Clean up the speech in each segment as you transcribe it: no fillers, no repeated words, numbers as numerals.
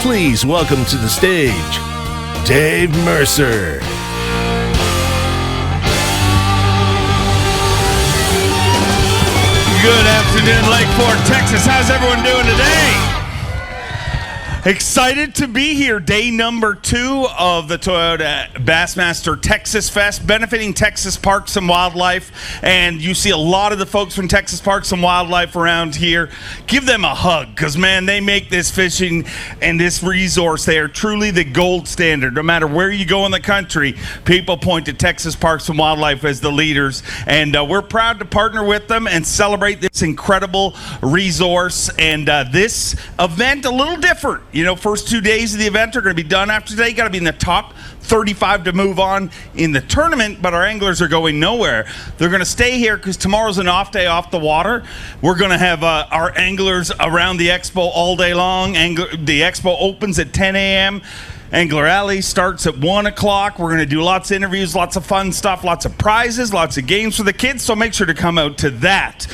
Please welcome to the stage, Dave Mercer. Good afternoon, Lake Fork, Texas. How's everyone doing today? Excited to be here. Day number 2 of the Toyota Bassmaster Texas Fest, benefiting Texas Parks and Wildlife. And you see a lot of the folks from Texas Parks and Wildlife around here. Give them a hug, because, man, they make this fishing and this resource, they are truly the gold standard. No matter where you go in the country, people point to Texas Parks and Wildlife as the leaders. And we're proud to partner with them and celebrate this incredible resource. And this event, a little different. You know, first 2 days of the event are going to be done after today. Got to be in the top 35 to move on in the tournament, but our anglers are going nowhere. They're going to stay here because tomorrow's an off day off the water. We're going to have our anglers around the expo all day long. The expo opens at 10 a.m. Angler Alley starts at 1 o'clock. We're going to do lots of interviews, lots of fun stuff, lots of prizes, lots of games for the kids, so make sure to come out to that.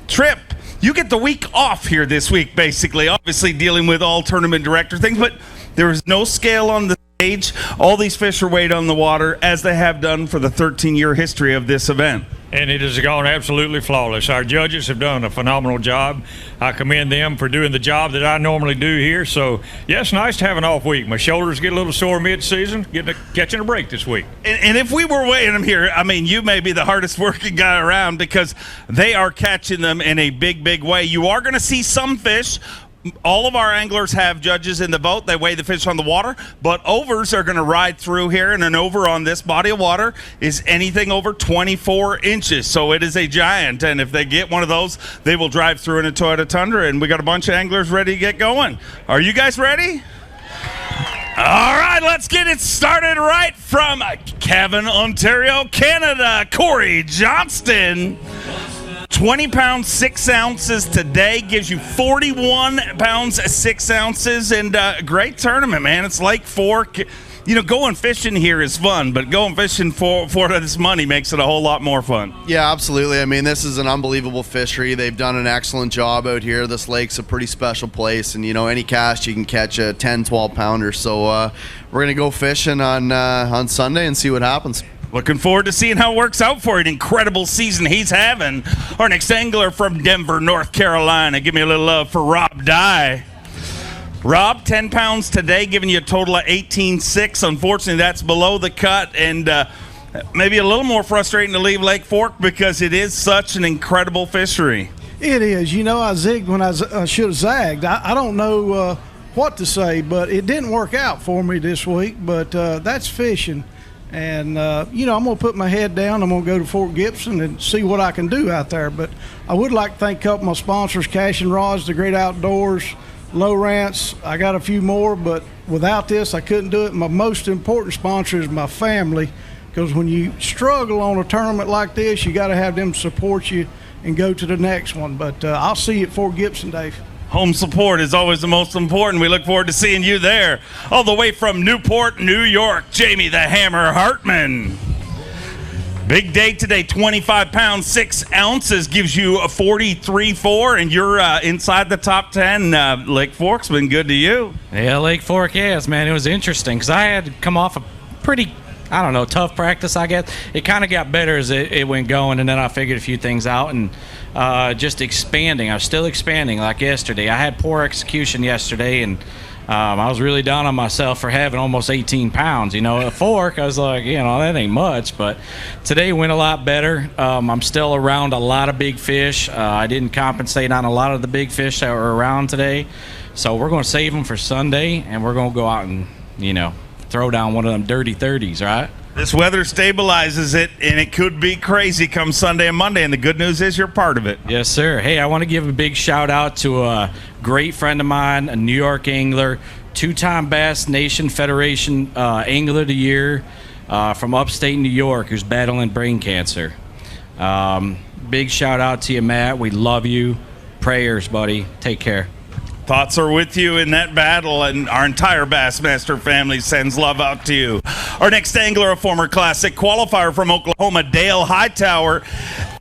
Trip. You get the week off here this week, basically. Obviously dealing with all tournament director things, but there is no scale on the stage. All these fish are weighed on the water, as they have done for the 13-year history of this event. And it has gone absolutely flawless. Our judges have done a phenomenal job. I commend them for doing the job that I normally do here. So, yeah, it's nice to have an off week. My shoulders get a little sore mid-season, catching a break this week. And if we were weighing them here, I mean, you may be the hardest working guy around, because they are catching them in a big, big way. You are going to see some fish. All of our anglers have judges in the boat. They weigh the fish on the water, but overs are going to ride through here, and an over on this body of water is anything over 24 inches. So it is a giant, and if they get one of those, they will drive through in a Toyota Tundra, and we got a bunch of anglers ready to get going. Are you guys ready? All right, let's get it started right from Cavan, Ontario, Canada. Corey Johnston. 20 pounds, 6 ounces today gives you 41 pounds, 6 ounces, and great tournament, man. It's Lake Fork. You know, going fishing here is fun, but going fishing for this money makes it a whole lot more fun. Yeah, absolutely. I mean, this is an unbelievable fishery. They've done an excellent job out here. This lake's a pretty special place, and, you know, any cast you can catch a 10, 12 pounder. So we're going to go fishing on Sunday and see what happens. Looking forward to seeing how it works out for an incredible season he's having. Our next angler from Denver, North Carolina. Give me a little love for Rob Dye. Rob, 10 pounds today, giving you a total of 18.6. Unfortunately, that's below the cut, and maybe a little more frustrating to leave Lake Fork because it is such an incredible fishery. It is. You know, I zigged when I should have zagged. I don't know what to say, but it didn't work out for me this week, but that's fishing. And, you know, I'm going to put my head down. I'm going to go to Fort Gibson and see what I can do out there. But I would like to thank a couple of my sponsors, Cash and Rods, The Great Outdoors, Low Rants. I got a few more, but without this, I couldn't do it. My most important sponsor is my family, because when you struggle on a tournament like this, you got to have them support you and go to the next one. But I'll see you at Fort Gibson, Dave. Home support is always the most important. We look forward to seeing you there. All the way from Newport, New York, Jamie the Hammer Hartman. Big day today, 25 pounds, 6 ounces gives you a 43.4, and you're inside the top 10. Lake Fork's been good to you. Yeah, Lake Fork, yes, man. It was interesting because I had come off a pretty, tough practice, I guess. It kind of got better as it went going, and then I figured a few things out and just expanding. I was still expanding like yesterday. I had poor execution yesterday, and I was really down on myself for having almost 18 pounds. You know, a fork, I was like, that ain't much. But today went a lot better. I'm still around a lot of big fish. I didn't compensate on a lot of the big fish that were around today. So we're going to save them for Sunday, and we're going to go out and, throw down one of them dirty 30s, right? This weather stabilizes it, and it could be crazy come Sunday and Monday, and the good news is you're part of it. Yes, sir. Hey, I want to give a big shout-out to a great friend of mine, a New York angler, 2-time Bass Nation Federation Angler of the Year from upstate New York, who's battling brain cancer. Big shout-out to you, Matt. We love you. Prayers, buddy. Take care. Thoughts are with you in that battle, and our entire Bassmaster family sends love out to you. Our next angler, a former Classic qualifier from Oklahoma, Dale Hightower.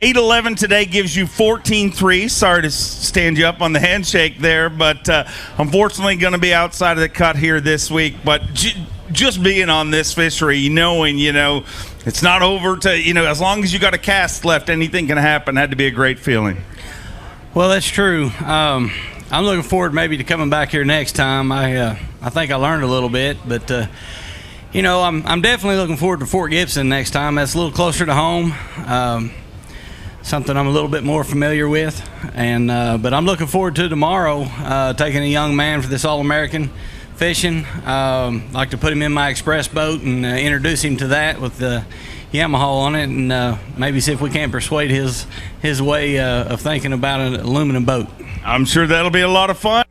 8-11 today gives you 14-3. Sorry to stand you up on the handshake there, but unfortunately going to be outside of the cut here this week. But just being on this fishery, knowing, it's not over to, as long as you got a cast left, anything can happen. Had to be a great feeling. Well, that's true. I'm looking forward maybe to coming back here next time. I think I learned a little bit, but I'm definitely looking forward to Fort Gibson next time. That's a little closer to home, something I'm a little bit more familiar with, and but I'm looking forward to tomorrow taking a young man for this All-American fishing. I'd like to put him in my express boat and introduce him to that with the Yamaha on it, and maybe see if we can't persuade his way of thinking about an aluminum boat. I'm sure that'll be a lot of fun.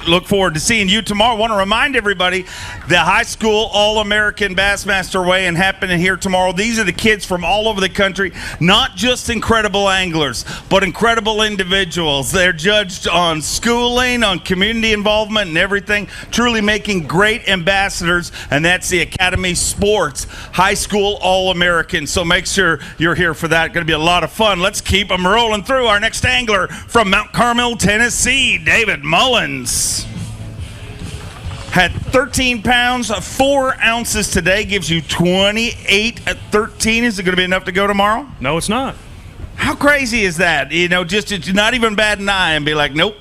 Look forward to seeing you tomorrow. I want to remind everybody the high school All-American Bassmaster weigh-in happening here tomorrow. These are the kids from all over the country, not just incredible anglers, but incredible individuals. They're judged on schooling, on community involvement, and everything, truly making great ambassadors, and that's the Academy Sports High School All-American. So make sure you're here for that. Going to be a lot of fun. Let's keep them rolling through. Our next angler from Mount Carmel, Tennessee, David Mullins. Had 13 pounds, 4 ounces today, gives you 28 at 13. Is it going to be enough to go tomorrow? No, it's not. How crazy is that? Just not even bat an eye and be like, nope.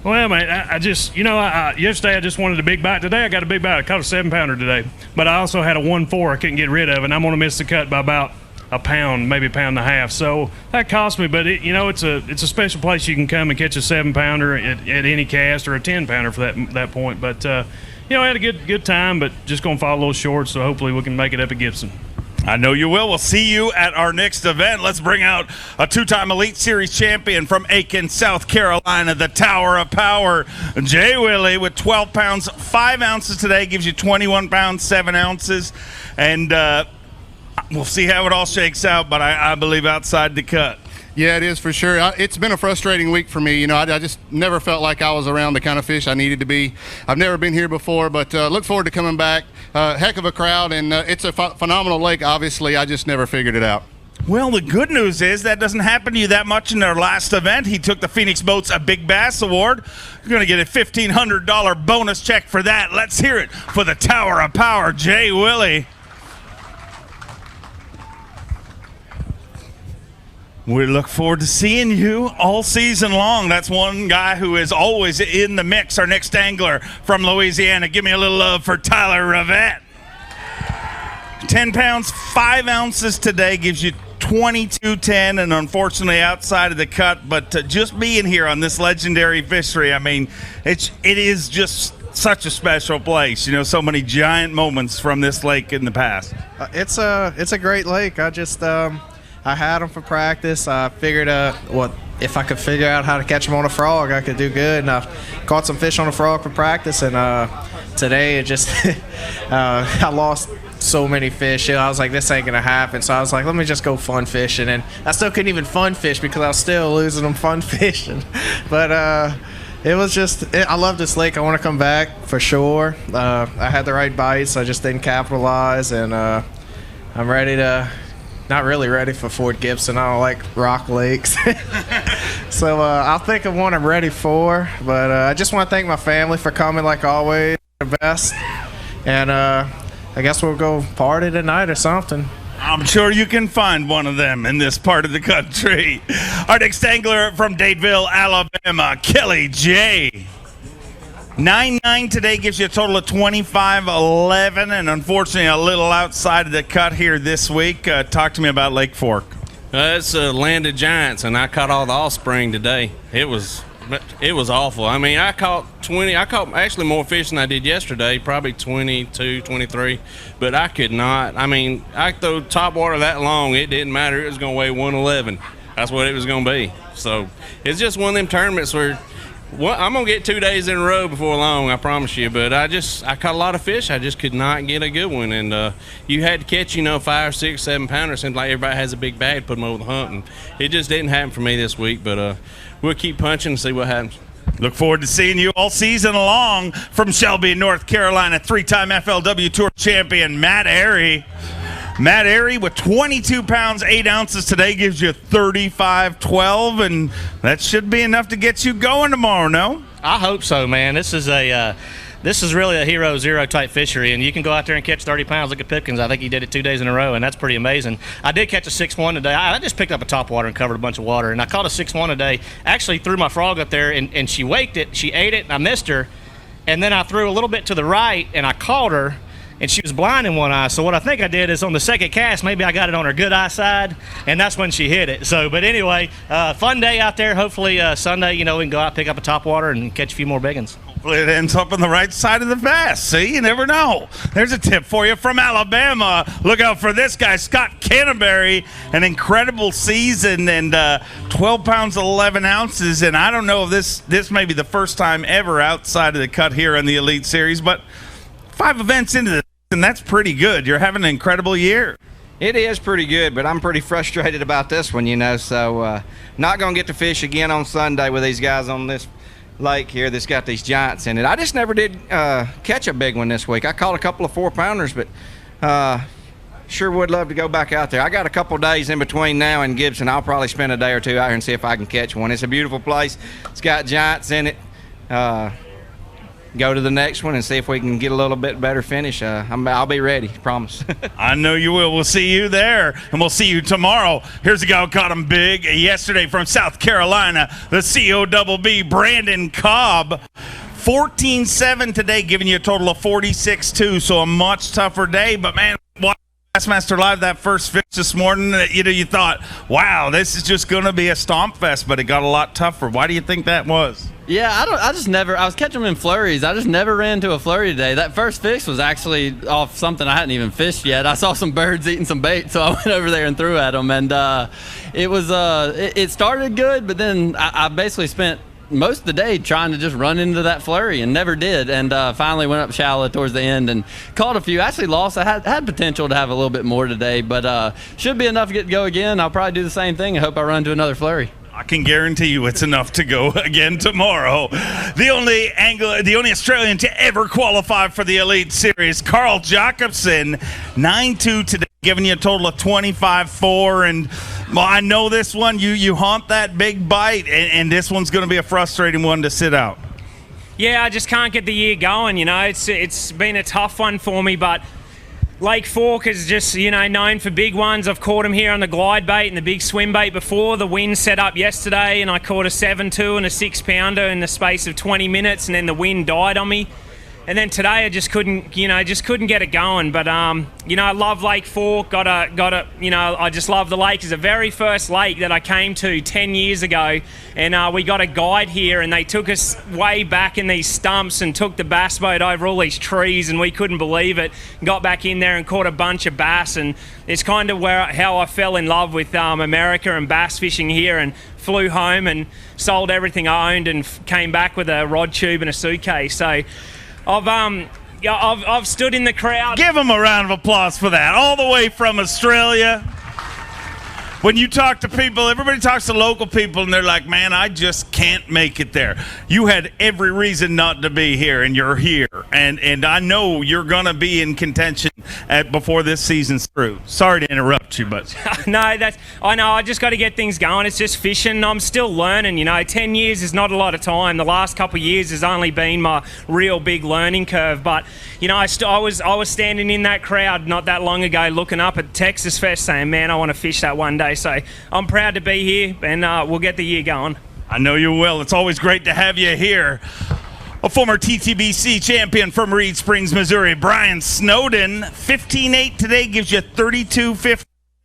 Well, man, I just, yesterday I just wanted a big bite. Today I got a big bite. I caught a 7-pounder today. But I also had a 1.4 I couldn't get rid of, and I'm going to miss the cut by about a pound, maybe a pound and a half. So that cost me, but it's a special place you can come and catch a 7-pounder at any cast, or a 10-pounder for that point. But I had a good time, but just gonna fall a little short. So hopefully we can make it up at Gibson. I know you will. We'll see you at our next event. Let's bring out a 2-time Elite Series champion from Aiken, South Carolina, the Tower of Power, Jay Willie, with 12 pounds 5 ounces today, gives you 21 pounds 7 ounces, and we'll see how it all shakes out, but I believe outside the cut. Yeah, it is for sure. It's been a frustrating week for me. I just never felt like I was around the kind of fish I needed to be. I've never been here before, but look forward to coming back. Heck of a crowd, and it's a phenomenal lake, obviously. I just never figured it out. Well, the good news is that doesn't happen to you that much in their last event. He took the Phoenix Boats a Big Bass Award. You're going to get a $1,500 bonus check for that. Let's hear it for the Tower of Power, Jay Willie. We look forward to seeing you all season long. That's one guy who is always in the mix. Our next angler from Louisiana. Give me a little love for Tyler Rivette. 10 pounds, 5 ounces today gives you 22.10, and unfortunately outside of the cut. But just being here on this legendary fishery, it is just such a special place. So many giant moments from this lake in the past. It's a great lake. I had them for practice. I figured if I could figure out how to catch them on a frog, I could do good. And I caught some fish on a frog for practice, and today it just I lost so many fish. I was like, this ain't gonna happen. So I was like, let me just go fun fishing, and I still couldn't even fun fish because I was still losing them fun fishing. But it was just, I love this lake. I want to come back for sure. I had the right bites. I just didn't capitalize, and I'm ready to. Not really ready for Fort Gibson. I don't like rock lakes. So I'll think of one I'm ready for. But I just want to thank my family for coming like always. The best. And I guess we'll go party tonight or something. I'm sure you can find one of them in this part of the country. Our next angler from Dadeville, Alabama, Kelly J. 9.9 today gives you a total of 25.11, and unfortunately a little outside of the cut here this week. Talk to me about Lake Fork. It's a land of giants, and I caught all the offspring today. It was awful. I caught 20. I caught actually more fish than I did yesterday, probably 22, 23, but I could not. I throw top water that long, it didn't matter. It was going to weigh 111. That's what it was going to be. So it's just one of them tournaments where I'm going to get 2 days in a row before long, I promise you. But I caught a lot of fish. I just could not get a good one. And you had to catch, 5, 6, 7 pounders. Seems like everybody has a big bag to put them over the hump. And it just didn't happen for me this week. But we'll keep punching and see what happens. Look forward to seeing you all season long. From Shelby, North Carolina, 3-time FLW Tour champion Matt Arey. Matt Arey with 22 pounds, 8 ounces today gives you 35-12, and that should be enough to get you going tomorrow, no? I hope so, man. This is really a hero zero type fishery, and you can go out there and catch 30 pounds. Look at Pipkins. I think he did it 2 days in a row, and that's pretty amazing. I did catch a 6-1 today. I just picked up a topwater and covered a bunch of water, and I caught a 6-1 today. Actually threw my frog up there, and she waked it. She ate it, and I missed her. And then I threw a little bit to the right, and I caught her, and she was blind in one eye. So what I think I did is on the second cast, maybe I got it on her good eye side, and that's when she hit it. So, but anyway, fun day out there. Hopefully Sunday, we can go out, pick up a topwater, and catch a few more biggins. Hopefully it ends up on the right side of the bass. See, you never know. There's a tip for you from Alabama. Look out for this guy, Scott Canterbury. An incredible season, and 12 pounds, 11 ounces. And I don't know if this may be the first time ever outside of the cut here in the Elite Series, but 5 events into this, and that's pretty good. You're having an incredible year. It is pretty good, but I'm pretty frustrated about this one, so not going to get to fish again on Sunday with these guys on this lake here that's got these giants in it. I just never did catch a big one this week. I caught a couple of 4-pounders, but sure would love to go back out there. I got a couple days in between now and Gibson. I'll probably spend a day or two out here and see if I can catch one. It's a beautiful place. It's got giants in it. Go to the next one and see if we can get a little bit better finish. I'll be ready, promise. I know you will. We'll see you there, and we'll see you tomorrow. Here's a guy who caught him big yesterday from South Carolina, the COBB, Brandon Cobb. 14-7 today, giving you a total of 46-2, so a much tougher day. But, man, watch Bassmaster Live, that first fish this morning, you thought, wow, this is just going to be a stomp fest, but it got a lot tougher. Why do you think that was? Yeah, I was catching them in flurries. I just never ran to a flurry today. That first fish was actually off something I hadn't even fished yet. I saw some birds eating some bait, so I went over there and threw at them. And it started good, but then I basically spent most of the day trying to just run into that flurry and never did, and finally went up shallow towards the end and caught a few. Actually lost. I had potential to have a little bit more today, but should be enough to get to go again. I'll probably do the same thing and hope I run to another flurry. I can guarantee you it's enough to go again tomorrow. The only Australian to ever qualify for the Elite Series, Carl Jacobson, 9-2 today, giving you a total of 25-4. And well, I know this one, you haunt that big bite, and this one's going to be a frustrating one to sit out. Yeah, I just can't get the year going. It's been a tough one for me, but Lake Fork is just, known for big ones. I've caught them here on the glide bait and the big swim bait before. The wind set up yesterday and I caught a 7-2 and a 6-pounder in the space of 20 minutes, and then the wind died on me. And then today I just couldn't get it going. But, I love Lake Fork. I just love the lake. It's the very first lake that I came to 10 years ago. And we got a guide here, and they took us way back in these stumps and took the bass boat over all these trees, and we couldn't believe it. Got back in there and caught a bunch of bass, and it's kind of how I fell in love with America and bass fishing here, and flew home and sold everything I owned and came back with a rod tube and a suitcase. So I've stood in the crowd. Give them a round of applause for that. All the way from Australia. When you talk to people, everybody talks to local people, and they're like, man, I just can't make it there. You had every reason not to be here, and you're here. And I know you're going to be in contention before this season's through. Sorry to interrupt you, but... No, I know. I just got to get things going. It's just fishing. I'm still learning, 10 years is not a lot of time. The last couple of years has only been my real big learning curve. But, I was standing in that crowd not that long ago looking up at Texas Fest saying, man, I want to fish that one day. So I'm proud to be here, and we'll get the year going. I know you will. It's always great to have you here. A former TTBC champion from Reed Springs, Missouri, Brian Snowden, 15-8 today, gives you 32-50.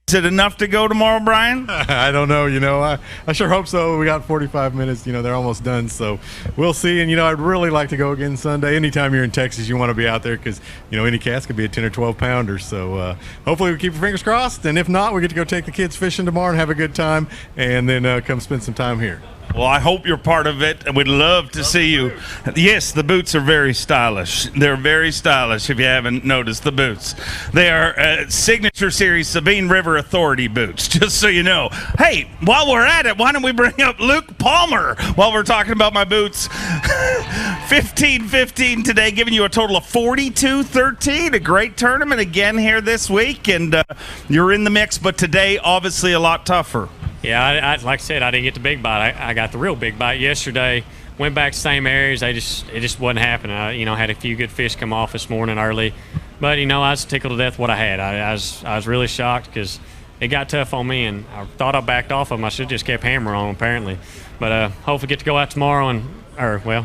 Is it enough to go tomorrow, Brian? I don't know. I sure hope so. We got 45 minutes. They're almost done, so we'll see. And, I'd really like to go again Sunday. Anytime you're in Texas, you want to be out there because, any cast could be a 10 or 12 pounder. So hopefully we keep our fingers crossed. And if not, we get to go take the kids fishing tomorrow and have a good time, and then come spend some time here. Well, I hope you're part of it, and we'd love to see you. Yes, the boots are very stylish. They're very stylish, if you haven't noticed the boots. They are Signature Series Sabine River Authority boots, just so you know. Hey, while we're at it, why don't we bring up Luke Palmer while we're talking about my boots? 15-15 today, giving you a total of 42-13. A great tournament again here this week, and you're in the mix, but today, obviously, a lot tougher. Yeah, I like I said, I didn't get the big bite. I got the real big bite yesterday. Went back to same areas. It just wasn't happening. I, had a few good fish come off this morning early, but I was tickled to death what I had. I was really shocked because it got tough on me, and I thought I backed off of them. I should have just kept hammering on them apparently. But hopefully get to go out tomorrow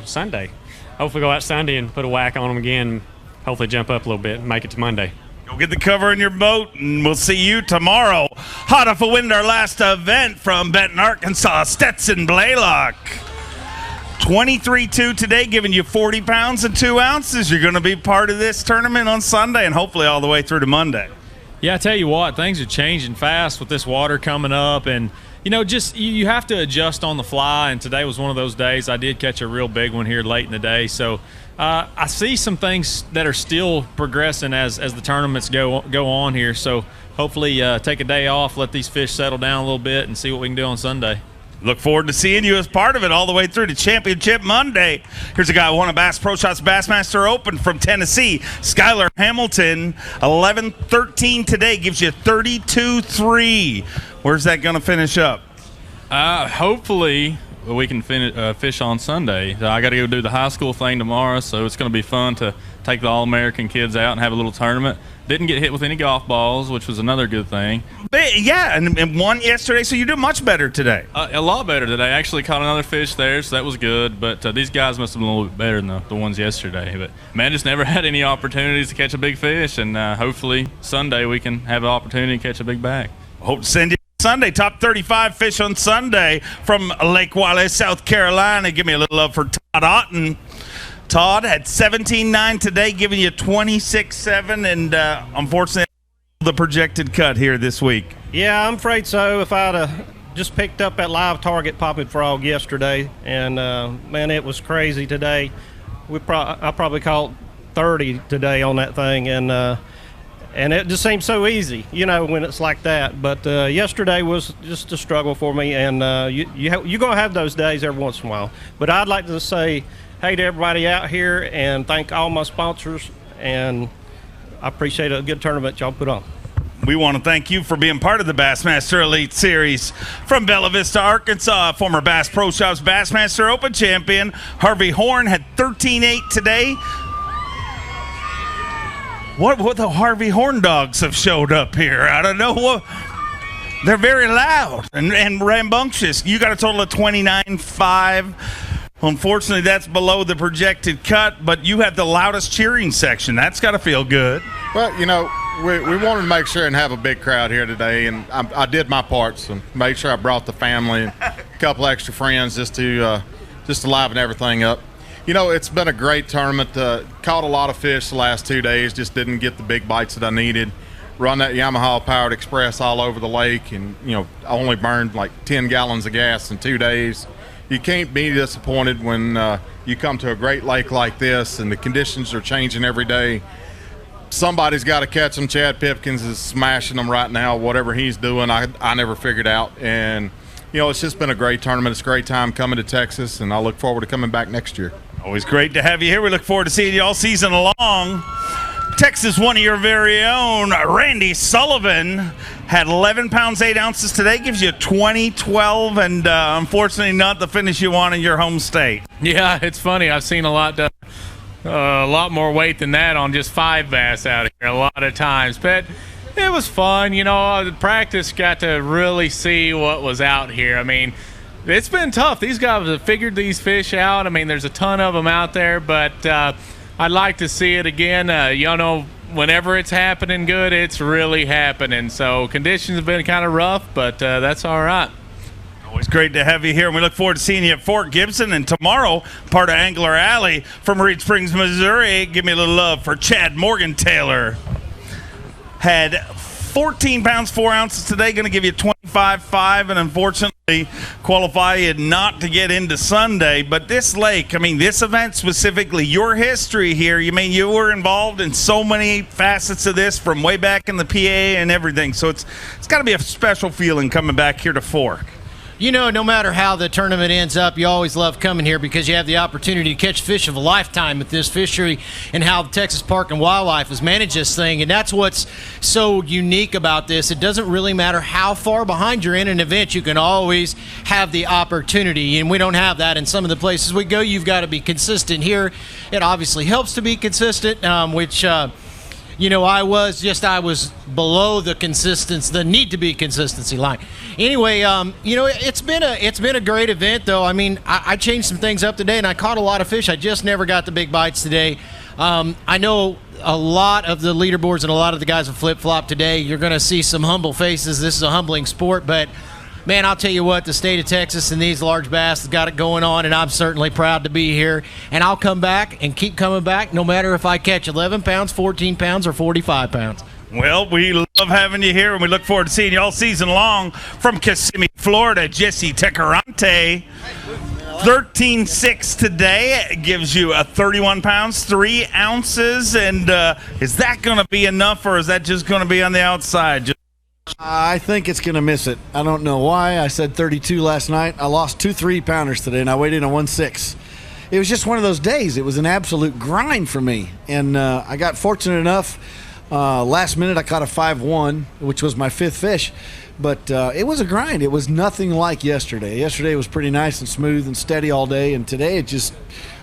Sunday. Hopefully go out Sunday and put a whack on them again. Hopefully jump up a little bit and make it to Monday. Go get the cover in your boat, and we'll see you tomorrow. Hot off a win our last event from Benton, Arkansas, Stetson Blalock. 23-2 today, giving you 40 pounds and 2 ounces. You're going to be part of this tournament on Sunday and hopefully all the way through to Monday. Yeah, I tell you what, things are changing fast with this water coming up, and you have to adjust on the fly, and today was one of those days. I did catch a real big one here late in the day, so I see some things that are still progressing as the tournaments go on here, so hopefully take a day off, let these fish settle down a little bit, and see what we can do on Sunday. Look forward to seeing you as part of it all the way through to Championship Monday. Here's a guy who won a Bass Pro Shots Bassmaster Open from Tennessee, Skylar Hamilton. 11-13 today gives you 32-3. Where's that going to finish up? Hopefully we can fish on Sunday. I got to go do the high school thing tomorrow, so it's going to be fun to take the All-American kids out and have a little tournament. Didn't get hit with any golf balls, which was another good thing. Yeah, and won yesterday, so you did much better today. A lot better today. Actually caught another fish there, so that was good. But these guys must have been a little bit better than the ones yesterday. But, man, just never had any opportunities to catch a big fish, and hopefully Sunday we can have an opportunity to catch a big bag. Hope to send you Sunday. Top 35 fish on Sunday from Lake Wallace, South Carolina. Give me a little love for Todd Otten. Todd had 17-9 today, giving you 26-7, and unfortunately, the projected cut here this week. Yeah, I'm afraid so. If I'd have just picked up that live target popping frog yesterday, and man, it was crazy today. I probably caught 30 today on that thing, and it just seems so easy, when it's like that. But yesterday was just a struggle for me, and you're going to have those days every once in a while. But I'd like to say hey to everybody out here and thank all my sponsors, and I appreciate a good tournament y'all put on. We want to thank you for being part of the Bassmaster Elite Series. From Bella Vista, Arkansas, former Bass Pro Shops Bassmaster Open champion Harvey Horn had 13-8 today. What the Harvey Horn dogs have showed up here? I don't know what. They're very loud and rambunctious. You got a total of 29-5. Unfortunately, that's below the projected cut, but you have the loudest cheering section. That's got to feel good. Well, we wanted to make sure and have a big crowd here today, and I did my parts and made sure I brought the family and a couple extra friends just to liven everything up. It's been a great tournament. Caught a lot of fish the last 2 days, just didn't get the big bites that I needed. Run that Yamaha-powered Express all over the lake, and, I only burned like 10 gallons of gas in 2 days. You can't be disappointed when you come to a great lake like this and the conditions are changing every day. Somebody's got to catch them. Chad Pipkins is smashing them right now. Whatever he's doing, I never figured out. And, it's just been a great tournament. It's a great time coming to Texas, and I look forward to coming back next year. Always great to have you here. We look forward to seeing you all season long. Texas, one of your very own, Randy Sullivan, had 11 pounds, 8 ounces today. Gives you 20-12, and unfortunately not the finish you want in your home state. Yeah, it's funny. I've seen a lot more weight than that on just 5 bass out here a lot of times. But it was fun. The practice got to really see what was out here. I mean, it's been tough. These guys have figured these fish out. I mean, there's a ton of them out there, but I'd like to see it again. Whenever it's happening good, it's really happening. So conditions have been kind of rough, but that's all right. Always great to have you here, and we look forward to seeing you at Fort Gibson. And tomorrow, part of Angler Alley from Reed Springs, Missouri. Give me a little love for Chad Morgan-Taylor. Had 14 pounds, 4 ounces today, going to give you 25 25.5, and unfortunately qualified not to get into Sunday. But this lake, I mean, this event specifically, your history here, you mean you were involved in so many facets of this from way back in the PA and everything. So it's got to be a special feeling coming back here to Fork. You know, no matter how the tournament ends up, you always love coming here because you have the opportunity to catch fish of a lifetime with this fishery and how Texas Park and Wildlife has managed this thing. And that's what's so unique about this. It doesn't really matter how far behind you're in an event, you can always have the opportunity. And we don't have that in some of the places we go. You've got to be consistent here. It obviously helps to be consistent, which you know, I was below the need to be consistency line. Anyway, you know, it's been a great event, though. I mean, I changed some things up today, and I caught a lot of fish. I just never got the big bites today. I know a lot of the leaderboards and a lot of the guys have flip-flopped today. You're going to see some humble faces. This is a humbling sport, but man, I'll tell you what, the state of Texas and these large bass has got it going on, and I'm certainly proud to be here. And I'll come back and keep coming back no matter if I catch 11 pounds, 14 pounds, or 45 pounds. Well, we love having you here, and we look forward to seeing you all season long. From Kissimmee, Florida, Jesse Tecarante. 13.6 today. It gives you a 31 pounds, 3 ounces. And is that going to be enough, or is that just going to be on the outside? I think it's going to miss it. I don't know why. I said 32 last night. I lost 2 3-pounders today, and I weighed in a 1.6. It was just one of those days. It was an absolute grind for me. And I got fortunate enough. Last minute, I caught a 5.1, which was my 5th fish. But it was a grind. It was nothing like yesterday. Yesterday was pretty nice and smooth and steady all day. And today it just,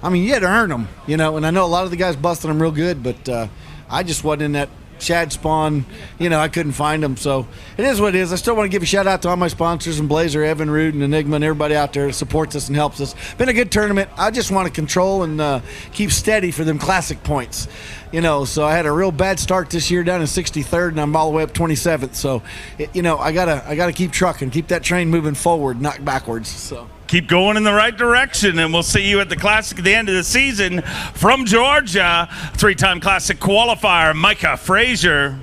I mean, you had to earn them, you know. And I know a lot of the guys busted them real good, but I just wasn't in that shad spawn, you know, I couldn't find them. So it is what it is. I still want to give a shout out to all my sponsors and Blazer, Evan, Rude, and Enigma, and everybody out there that supports us and helps us. Been a good tournament. I just want to control and keep steady for them classic points, you know. So I had a real bad start this year down in 63rd, and I'm all the way up 27th. So you know, I gotta keep trucking, keep that train moving forward, not backwards. So keep going in the right direction, and we'll see you at the Classic at the end of the season. From Georgia, 3-time Classic qualifier, Micah Frazier.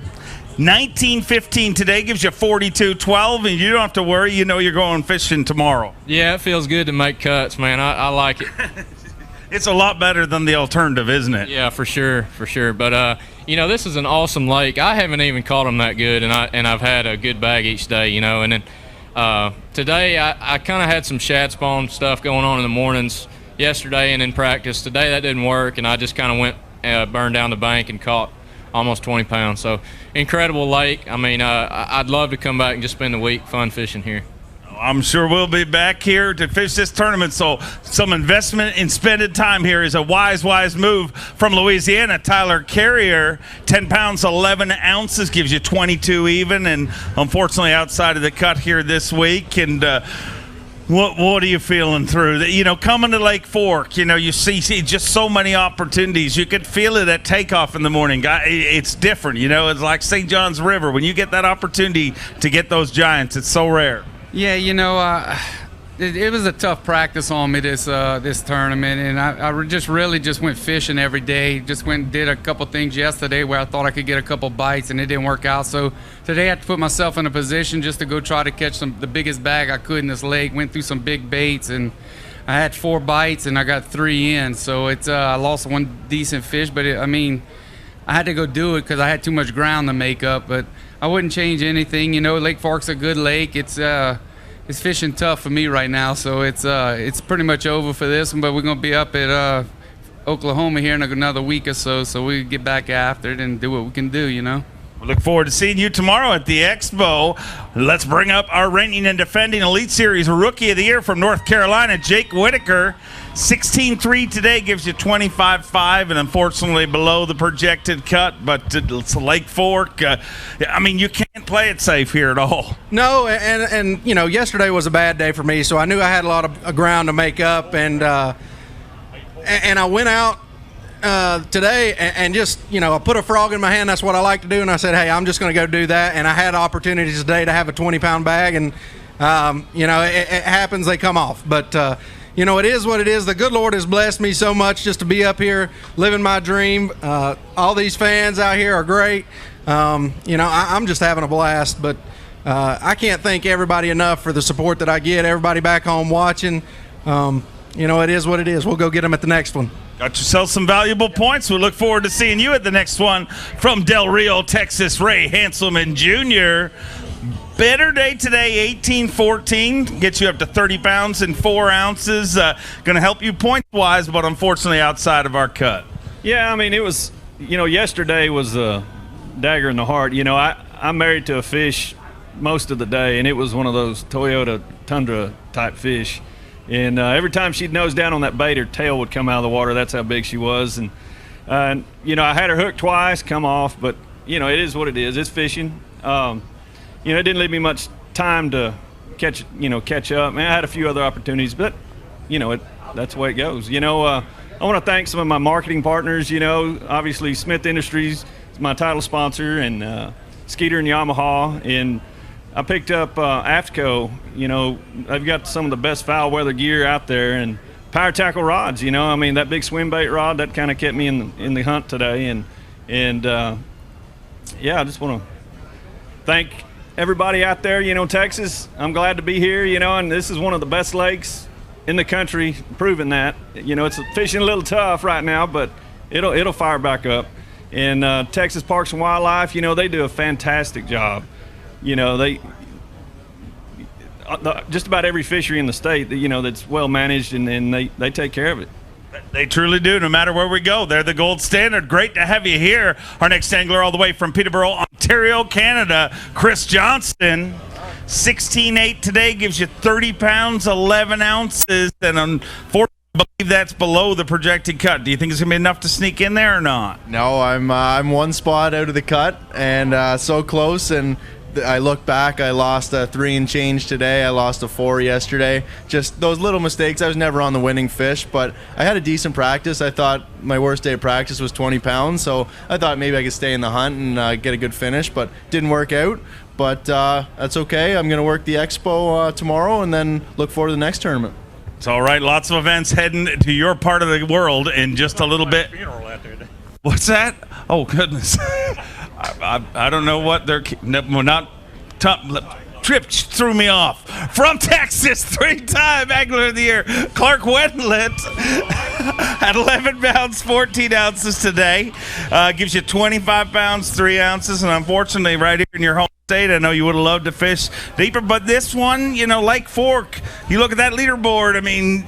19.15 today gives you 42.12, and you don't have to worry. You know you're going fishing tomorrow. Yeah, it feels good to make cuts, man. I like it. It's a lot better than the alternative, isn't it? Yeah, for sure. But you know, this is an awesome lake. I haven't even caught them that good, and I've had a good bag each day, you know, and then today I kind of had some shad spawn stuff going on in the mornings yesterday and in practice. Today that didn't work, and I just kind of went burned down the bank and caught almost 20 pounds. So incredible lake. I mean, I'd love to come back and just spend the week fun fishing here. I'm sure we'll be back here to fish this tournament, so some investment in spending time here is a wise move. From Louisiana, Tyler Carrier, 10 pounds, 11 ounces, gives you 22 even, and unfortunately outside of the cut here this week. And what are you feeling through? You know, coming to Lake Fork, you know, you see just so many opportunities. You could feel it at takeoff in the morning. It's different, you know. It's like St. John's River. When you get that opportunity to get those giants, it's so rare. Yeah, you know, it was a tough practice on me this tournament, and I really went fishing every day. Just went and did a couple things yesterday where I thought I could get a couple bites, and it didn't work out. So today I had to put myself in a position just to go try to catch the biggest bag I could in this lake. Went through some big baits, and I had 4 bites, and I got 3 in. So I lost 1 decent fish, but I mean, I had to go do it because I had too much ground to make up. But I wouldn't change anything. You know, Lake Fork's a good lake. It's fishing tough for me right now, so it's pretty much over for this one. But we're gonna be up at Oklahoma here in another week or so we get back after it and do what we can do. You know. We look forward to seeing you tomorrow at the Expo. Let's bring up our reigning and defending Elite Series Rookie of the Year from North Carolina, Jake Whitaker. 16.3 today gives you 25.5, and unfortunately below the projected cut, but it's Lake Fork. I mean, you can't play it safe here at all. No, and you know, yesterday was a bad day for me, so I knew I had a lot of ground to make up, and I went out today and just, you know, I put a frog in my hand. That's what I like to do, and I said, hey, I'm just going to go do that. And I had opportunities today to have a 20-pound bag, and you know, it happens, they come off, but you know, it is what it is. The good Lord has blessed me so much just to be up here living my dream. All these fans out here are great. You know, I'm just having a blast. But, I can't thank everybody enough for the support that I get. Everybody back home watching. It is what it is. We'll go get them at the next one. Got yourself some valuable points. We look forward to seeing you at the next one. From Del Rio, Texas, Ray Hanselman Jr. Better day today, 18-14. Gets you up to 30 pounds and 4 ounces. Going to help you point-wise, but unfortunately outside of our cut. Yeah, I mean, it was, yesterday was a dagger in the heart. I'm married to a fish most of the day, and it was one of those Toyota Tundra type fish. And every time she'd nose down on that bait, her tail would come out of the water. That's how big she was. And I had her hooked twice, come off, but, it is what it is. It's fishing. It didn't leave me much time to catch up. Man, I had a few other opportunities, but, that's the way it goes. I want to thank some of my marketing partners, obviously Smith Industries is my title sponsor, and Skeeter and Yamaha, and I picked up AFTCO. They've got some of the best foul weather gear out there, and power tackle rods. That big swim bait rod that kind of kept me in the hunt today, and I just want to thank everybody out there. Texas. I'm glad to be here. And this is one of the best lakes in the country, proving that. It's fishing a little tough right now, but it'll fire back up. And Texas Parks and Wildlife, they do a fantastic job. Just about every fishery in the state, that's well managed, and they take care of it. They truly do, no matter where we go. They're the gold standard. Great to have you here. Our next angler all the way from Peterborough, Ontario, Canada, Chris Johnston. 16.8 today gives you 30 pounds, 11 ounces, and unfortunately, I believe that's below the projected cut. Do you think it's going to be enough to sneak in there or not? No, I'm one spot out of the cut, and so close, and I look back, I lost a 3 and change today. I lost a 4 yesterday. Just those little mistakes. I was never on the winning fish, but I had a decent practice. I thought my worst day of practice was 20 pounds, so I thought maybe I could stay in the hunt and get a good finish, but didn't work out. But that's okay. I'm going to work the expo tomorrow and then look forward to the next tournament. It's all right. Lots of events heading to your part of the world in just a little bit. What's that? Oh, goodness. I don't know what they're Trip threw me off. From Texas, 3-time Angler of the Year, Clark Wendlandt at 11 pounds, 14 ounces today. Gives you 25 pounds, 3 ounces, and unfortunately, right here in your home state, I know you would have loved to fish deeper, but this one, Lake Fork, you look at that leaderboard, I mean,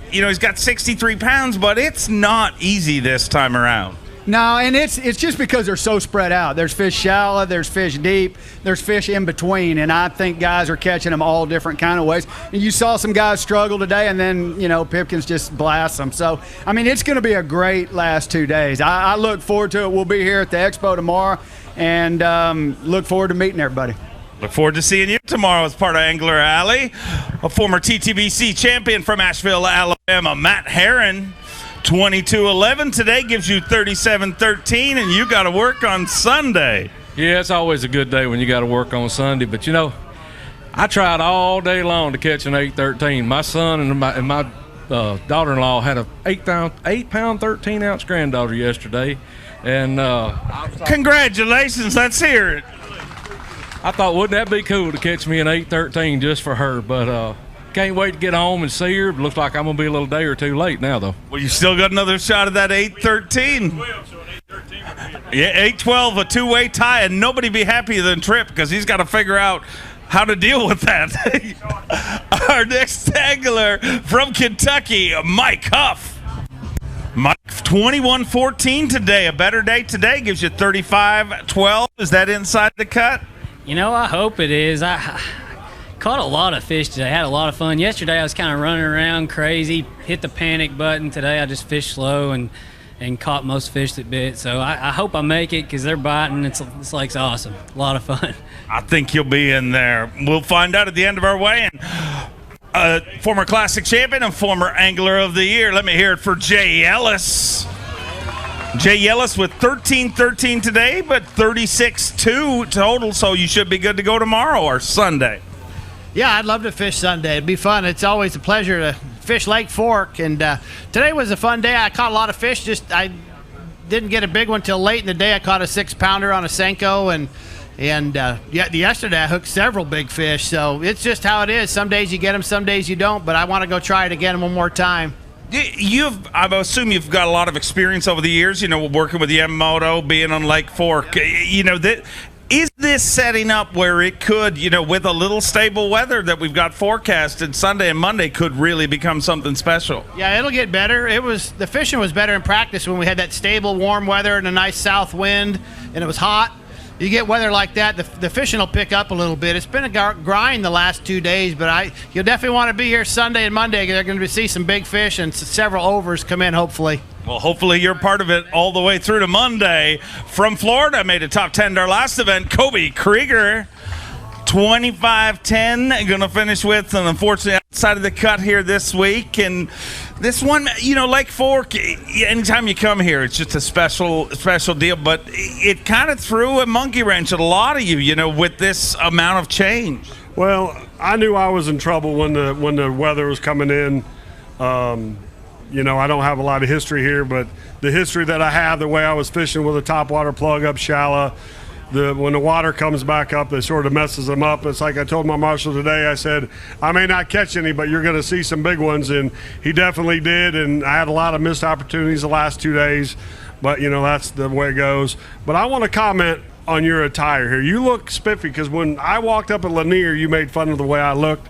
he's got 63 pounds, but it's not easy this time around. No, and it's just because they're so spread out. There's fish shallow, there's fish deep, there's fish in between, and I think guys are catching them all different kind of ways. And you saw some guys struggle today, and then, Pipkins just blasts them. So, I mean, it's going to be a great last 2 days. I look forward to it. We'll be here at the expo tomorrow, and look forward to meeting everybody. Look forward to seeing you tomorrow as part of Angler Alley. A former TTBC champion from Asheville, Alabama, Matt Herron. 22-11 today gives you 37-13, and you got to work on Sunday. Yeah, it's always a good day when you got to work on Sunday. But, I tried all day long to catch an 8-13. My son and my daughter-in-law had a 8-pound, 13-ounce granddaughter yesterday. And congratulations, let's hear it. I thought, wouldn't that be cool to catch me an 8-13 just for her? But can't wait to get home and see her. Looks like I'm going to be a little day or two late now, though. Well, you still got another shot at that 8-13. Yeah, 8-12, a two-way tie, and nobody be happier than Tripp because he's got to figure out how to deal with that. Our next angler from Kentucky, Mike Huff. Mike, 21-14 today. A better day today gives you 35-12. Is that inside the cut? I hope it is. I caught a lot of fish today. Had a lot of fun. Yesterday I was kind of running around crazy, hit the panic button. Today I just fished slow and caught most fish that bit. So I hope I make it because they're biting. This lake's awesome. A lot of fun. I think you'll be in there. We'll find out at the end of our weigh-in. Former Classic champion and former Angler of the Year. Let me hear it for Jay Ellis. Jay Ellis with 13-13 today, but 36-2 total, so you should be good to go tomorrow or Sunday. Yeah, I'd love to fish Sunday. It'd be fun. It's always a pleasure to fish Lake Fork, and today was a fun day. I caught a lot of fish. I didn't get a big one till late in the day. I caught a 6-pounder on a Senko, and And yesterday I hooked several big fish. So it's just how it is. Some days you get them, some days you don't. But I want to go try it again one more time. I assume you've got a lot of experience over the years, working with Yamamoto, being on Lake Fork. Is this setting up where it could, with a little stable weather that we've got forecasted Sunday and Monday, could really become something special? Yeah, it'll get better. The fishing was better in practice when we had that stable, warm weather and a nice south wind, and it was hot. You get weather like that, the fishing will pick up a little bit. It's been a grind the last 2 days, but you'll definitely want to be here Sunday and Monday. They're going to see some big fish and several overs come in, hopefully. Well, hopefully you're part of it all the way through to Monday. From Florida, made a top 10 at our last event, Kobe Krieger. 25-10, going to finish with, and unfortunately outside of the cut here this week. And this one, Lake Fork, anytime you come here, it's just a special deal. But it kind of threw a monkey wrench at a lot of you, with this amount of change. Well, I knew I was in trouble when the weather was coming in. I don't have a lot of history here, but the history that I have, the way I was fishing with a topwater plug up shallow, when the water comes back up, it sort of messes them up. It's like I told my marshal today, I said, I may not catch any, but you're going to see some big ones, and he definitely did, and I had a lot of missed opportunities the last 2 days, but, that's the way it goes. But I want to comment on your attire here. You look spiffy, because when I walked up at Lanier, you made fun of the way I looked.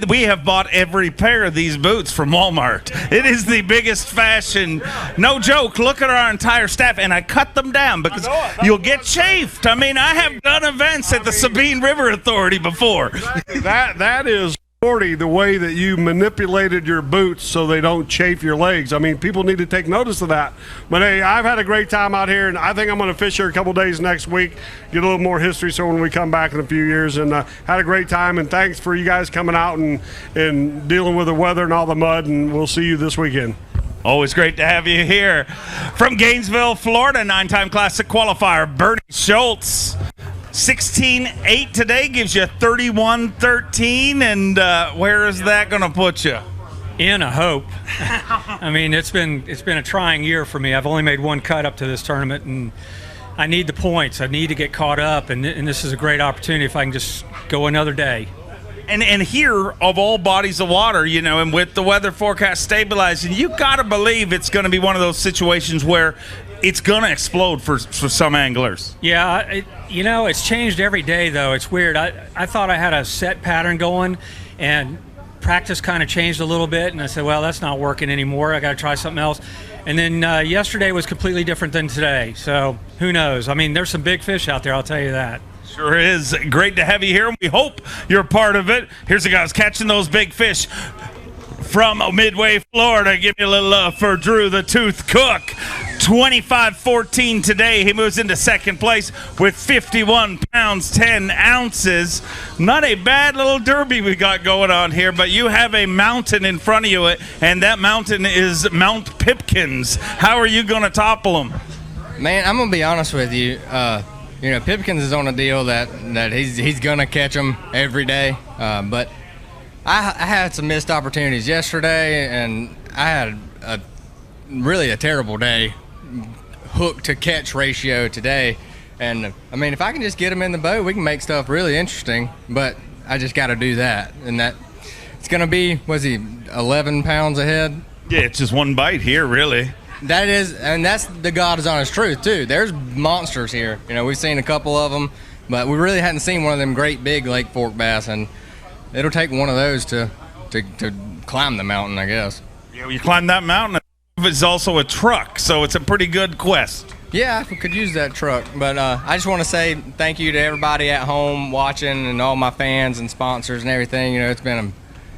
We have bought every pair of these boots from Walmart. It is the biggest fashion. No joke. Look at our entire staff, and I cut them down because you'll get chafed. I have done events at the Sabine River Authority before. That is sporty, the way that you manipulated your boots so they don't chafe your legs. People need to take notice of that. But hey, I've had a great time out here, and I think I'm going to fish here a couple days next week, get a little more history so when we come back in a few years. And had a great time, and thanks for you guys coming out and dealing with the weather and all the mud, and we'll see you this weekend. Always great to have you here. From Gainesville, Florida, 9-time Classic qualifier, Bernie Schultz. 16-8 today gives you 31-13, and where is that going to put you? In a hope. It's been a trying year for me. I've only made one cut up to this tournament, and I need the points. I need to get caught up, and this is a great opportunity if I can just go another day. And here, of all bodies of water, and with the weather forecast stabilizing, you got to believe it's going to be one of those situations where it's going to explode for some anglers. Yeah, it's changed every day, though. It's weird. I thought I had a set pattern going, and practice kind of changed a little bit, and I said, well, that's not working anymore. I got to try something else. And then yesterday was completely different than today, so who knows? There's some big fish out there, I'll tell you that. Sure is. Great to have you here, and we hope you're part of it. Here's the guys catching those big fish from Midway, Florida. Give me a little love for Drew the Tooth Cook. 25-14 today. He moves into second place with 51 pounds, 10 ounces. Not a bad little derby we got going on here, but you have a mountain in front of you, and that mountain is Mount Pipkins. How are you going to topple them? Man, I'm going to be honest with you. Pipkins is on a deal that he's going to catch them every day, but I had some missed opportunities yesterday, and I had really a terrible day. Hook to catch ratio today, and if I can just get them in the boat, we can make stuff really interesting, but I just got to do that, and that it's going to be, 11 pounds ahead? Yeah, it's just one bite here, really. That is, and that's the God is honest truth too. There's monsters here. We've seen a couple of them, but we really hadn't seen one of them great big Lake Fork bass, and it'll take one of those to climb the mountain, I guess. Yeah, you climb that mountain. It's also a truck, so it's a pretty good quest. Yeah, I could use that truck. But I just want to say thank you to everybody at home watching and all my fans and sponsors and everything. It's been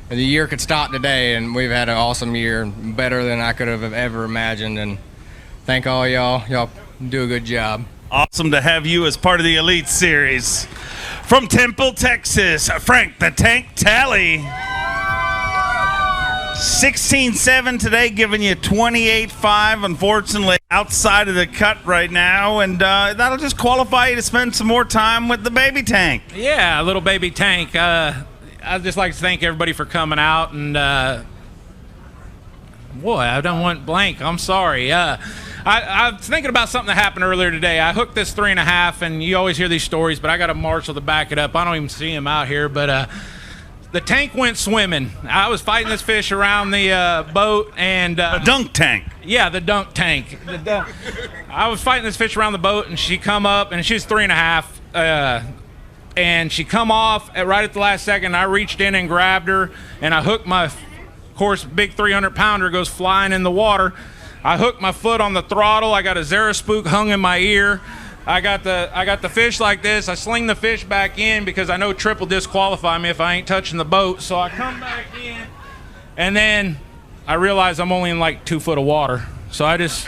the year could stop today, and we've had an awesome year, better than I could have ever imagined. And thank all y'all. Y'all do a good job. Awesome to have you as part of the Elite Series. From Temple, Texas, Frank the Tank Talley. 16-7 today, giving you 28-5. Unfortunately, outside of the cut right now, and that'll just qualify you to spend some more time with the baby tank. Yeah, a little baby tank. I'd just like to thank everybody for coming out, and boy, I don't want blank. I'm sorry. I was thinking about something that happened earlier today. I hooked this 3.5, and you always hear these stories, but I got a marshal to back it up. I don't even see him out here, but the tank went swimming. I was fighting this fish around the boat, and the dunk tank. Yeah, the dunk tank. I was fighting this fish around the boat, and she come up, and she was 3.5. And she come off right at the last second. I reached in and grabbed her, and I hooked my, of course, big 300-pounder goes flying in the water. I hooked my foot on the throttle. I got a Zaraspook hung in my ear. I got the fish like this. I sling the fish back in because I know Trip will disqualify me if I ain't touching the boat. So I come back in, and then I realize I'm only in like 2 foot of water. So I just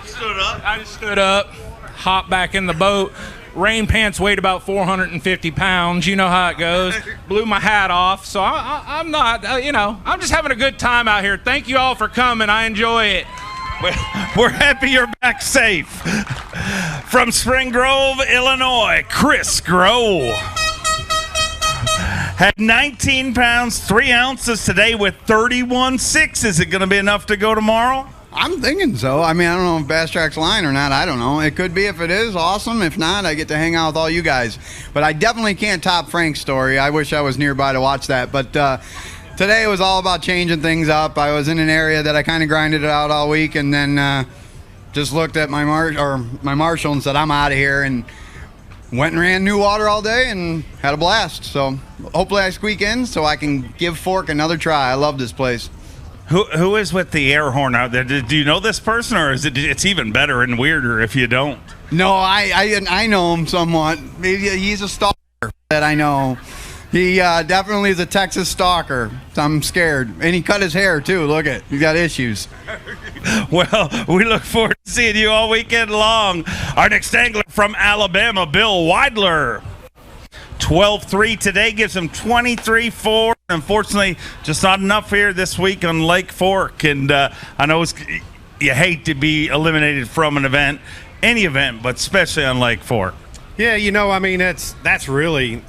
stood up, hopped back in the boat. Rain pants weighed about 450 pounds. You know how it goes. Blew my hat off. So I'm not, I'm just having a good time out here. Thank you all for coming. I enjoy it. We're happy you're back safe. From Spring Grove, Illinois, Chris Grohl had 19 pounds, 3 ounces today with 31.6. Is it going to be enough to go tomorrow? I'm thinking so. I mean, I don't know if Bass Track's lying or not. I don't know. It could be. If it is, awesome. If not, I get to hang out with all you guys. But I definitely can't top Frank's story. I wish I was nearby to watch that. But today was all about changing things up. I was in an area that I kind of grinded it out all week, and then just looked at my marshal and said, I'm out of here, and went and ran new water all day and had a blast. So hopefully I squeak in so I can give Fork another try. I love this place. Who is with the air horn out there? Do you know this person, or is it's even better and weirder if you don't? No, I know him somewhat. Maybe he's a stalker that I know. He definitely is a Texas stalker. I'm scared. And he cut his hair, too. Look at he's got issues. Well, we look forward to seeing you all weekend long. Our next angler from Alabama, Bill Weidler. 12-3 today gives him 23-4. Unfortunately, just not enough here this week on Lake Fork. And I know you hate to be eliminated from an event, any event, but especially on Lake Fork. Yeah, I mean, that's really,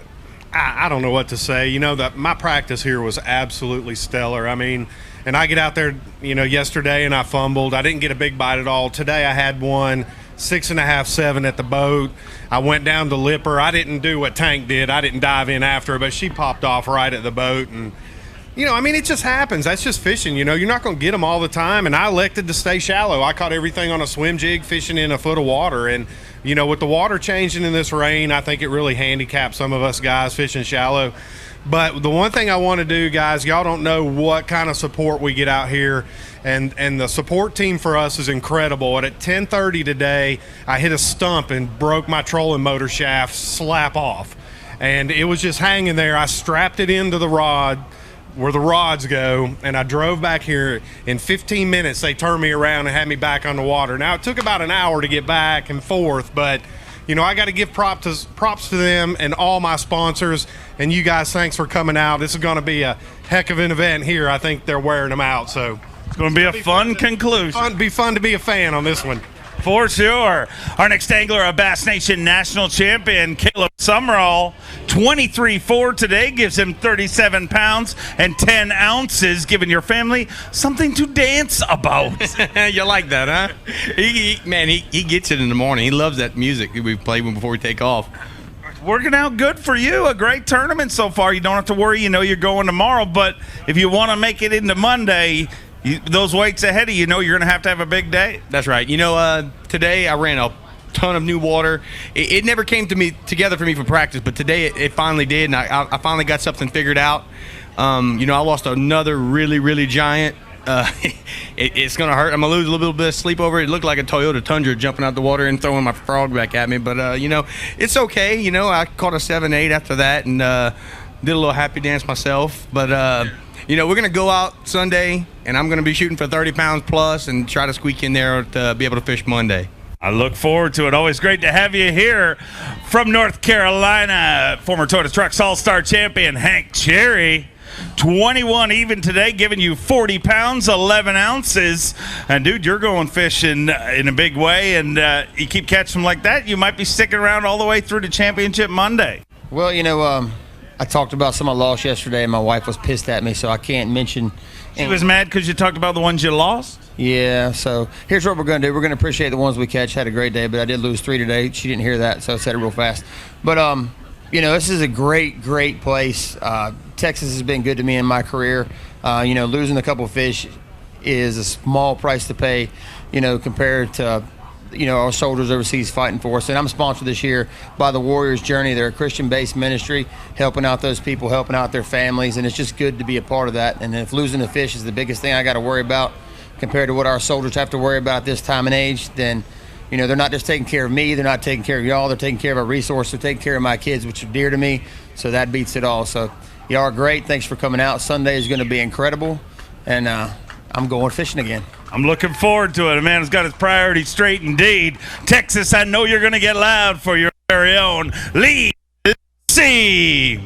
I don't know what to say. That my practice here was absolutely stellar. I mean, and I get out there, yesterday and I fumbled. I didn't get a big bite at all. Today I had one. 6.5, 7 at the boat. I went down to Lipper. I didn't do what Tank did. I didn't dive in after her, but she popped off right at the boat. And, I mean, it just happens. That's just fishing. You're not going to get them all the time. And I elected to stay shallow. I caught everything on a swim jig, fishing in a foot of water. And, with the water changing in this rain, I think it really handicaps some of us guys fishing shallow. But the one thing I want to do, guys, y'all don't know what kind of support we get out here. And the support team for us is incredible. And at 10:30 today, I hit a stump and broke my trolling motor shaft slap off. And it was just hanging there. I strapped it into the rod where the rods go, and I drove back here. In 15 minutes, they turned me around and had me back on the water. Now, it took about an hour to get back and forth, but I got to give props to them and all my sponsors. And you guys, thanks for coming out. This is going to be a heck of an event here. I think they're wearing them out. So it's going to be a fun conclusion. It'd be fun to be a fan on this one. For sure. Our next angler, a Bass Nation national champion, Caleb Summerall. 23-4 today gives him 37 pounds and 10 ounces, giving your family something to dance about. You like that, huh? He gets it in the morning. He loves that music we play before we take off. Working out good for you. A great tournament so far. You don't have to worry. You're going tomorrow. But if you want to make it into Monday, those weights ahead of you're going to have a big day. That's right. Today I ran a ton of new water. It never came together for me for practice, but today it finally did, and I finally got something figured out. I lost another really, really giant. It's going to hurt. I'm going to lose a little bit of sleep over it. It looked like a Toyota Tundra jumping out the water and throwing my frog back at me, but, it's okay. I caught a 7-8 after that and did a little happy dance myself, but we're going to go out Sunday, and I'm going to be shooting for 30 pounds plus and try to squeak in there to be able to fish Monday. I look forward to it. Always great to have you here. From North Carolina, former Toyota Trucks All-Star champion Hank Cherry. 21 even today, giving you 40 pounds, 11 ounces. And, dude, you're going fishing in a big way, and you keep catching them like that, you might be sticking around all the way through to Championship Monday. Well, I talked about some I lost yesterday, and my wife was pissed at me, so I can't mention. She was mad because you talked about the ones you lost? Yeah, so here's what we're going to do. We're going to appreciate the ones we catch. Had a great day, but I did lose 3 today. She didn't hear that, so I said it real fast. But, this is a great, great place. Texas has been good to me in my career. Losing a couple fish is a small price to pay, compared to our soldiers overseas fighting for us. And I'm sponsored this year by the Warriors Journey. They're a Christian-based ministry, helping out those people, helping out their families, and it's just good to be a part of that. And if losing a fish is the biggest thing I got to worry about compared to what our soldiers have to worry about at this time and age, then, they're not just taking care of me, they're not taking care of y'all, they're taking care of our resources, they're taking care of my kids, which are dear to me, so that beats it all. So y'all are great. Thanks for coming out. Sunday is going to be incredible, and I'm going fishing again. I'm looking forward to it. A man has got his priorities straight indeed. Texas, I know you're going to get loud for your very own Lee C.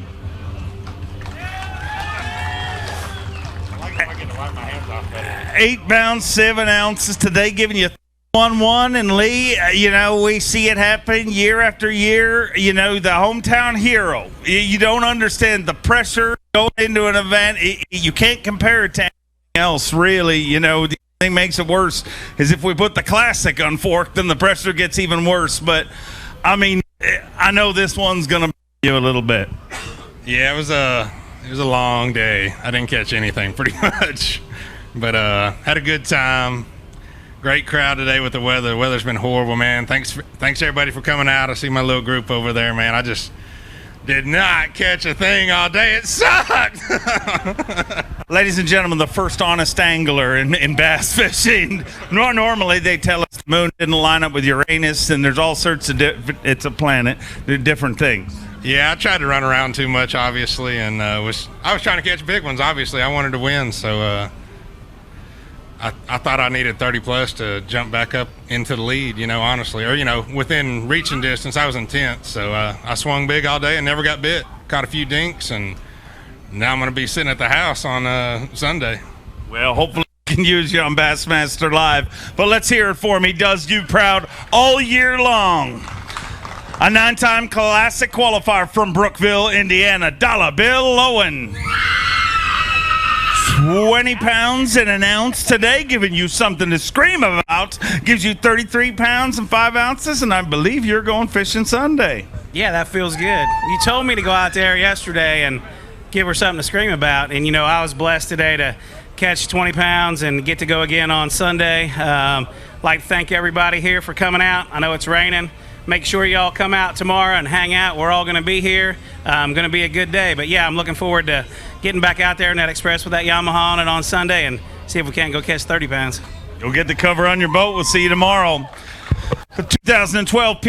8 pounds, 7 ounces today, giving you 1-1. And Lee, we see it happen year after year. The hometown hero. You don't understand the pressure going into an event. You can't compare it to anything else, really. The thing makes it worse is if we put the classic on fork, then the pressure gets even worse. But I know this one's gonna be you a little bit. Yeah, it was a long day. I didn't catch anything pretty much, but had a good time. Great crowd today with the weather. The weather's been horrible, man. Thanks everybody for coming out. I see my little group over there, man. I just did not catch a thing all day. It sucked. Ladies and gentlemen, the first honest angler in bass fishing. Normally they tell us the moon didn't line up with Uranus, and there's all sorts of it's a planet, different things. Yeah, I tried to run around too much, obviously, and I was trying to catch big ones. Obviously, I wanted to win, so I thought I needed 30 plus to jump back up into the lead, honestly, or within reaching distance. I was in 10th, so I swung big all day and never got bit. Caught a few dinks, and now I'm going to be sitting at the house on Sunday. Well, hopefully we can use you on Bassmaster Live, but let's hear it for him. He does you proud all year long. A 9-time classic qualifier from Brookville, Indiana, Dollar Bill Owen. 20 pounds and an ounce today, giving you something to scream about. Gives you 33 pounds and 5 ounces, and I believe you're going fishing Sunday. Yeah, that feels good. You told me to go out there yesterday and give her something to scream about, and I was blessed today to catch 20 pounds and get to go again on Sunday. Like to thank everybody here for coming out. I know it's raining. Make sure y'all come out tomorrow and hang out. We're all going to be here. Going to be a good day. But, yeah, I'm looking forward to getting back out there in that Express with that Yamaha on it on Sunday and see if we can't go catch 30 pounds. You'll get the cover on your boat. We'll see you tomorrow. The 2012 PAA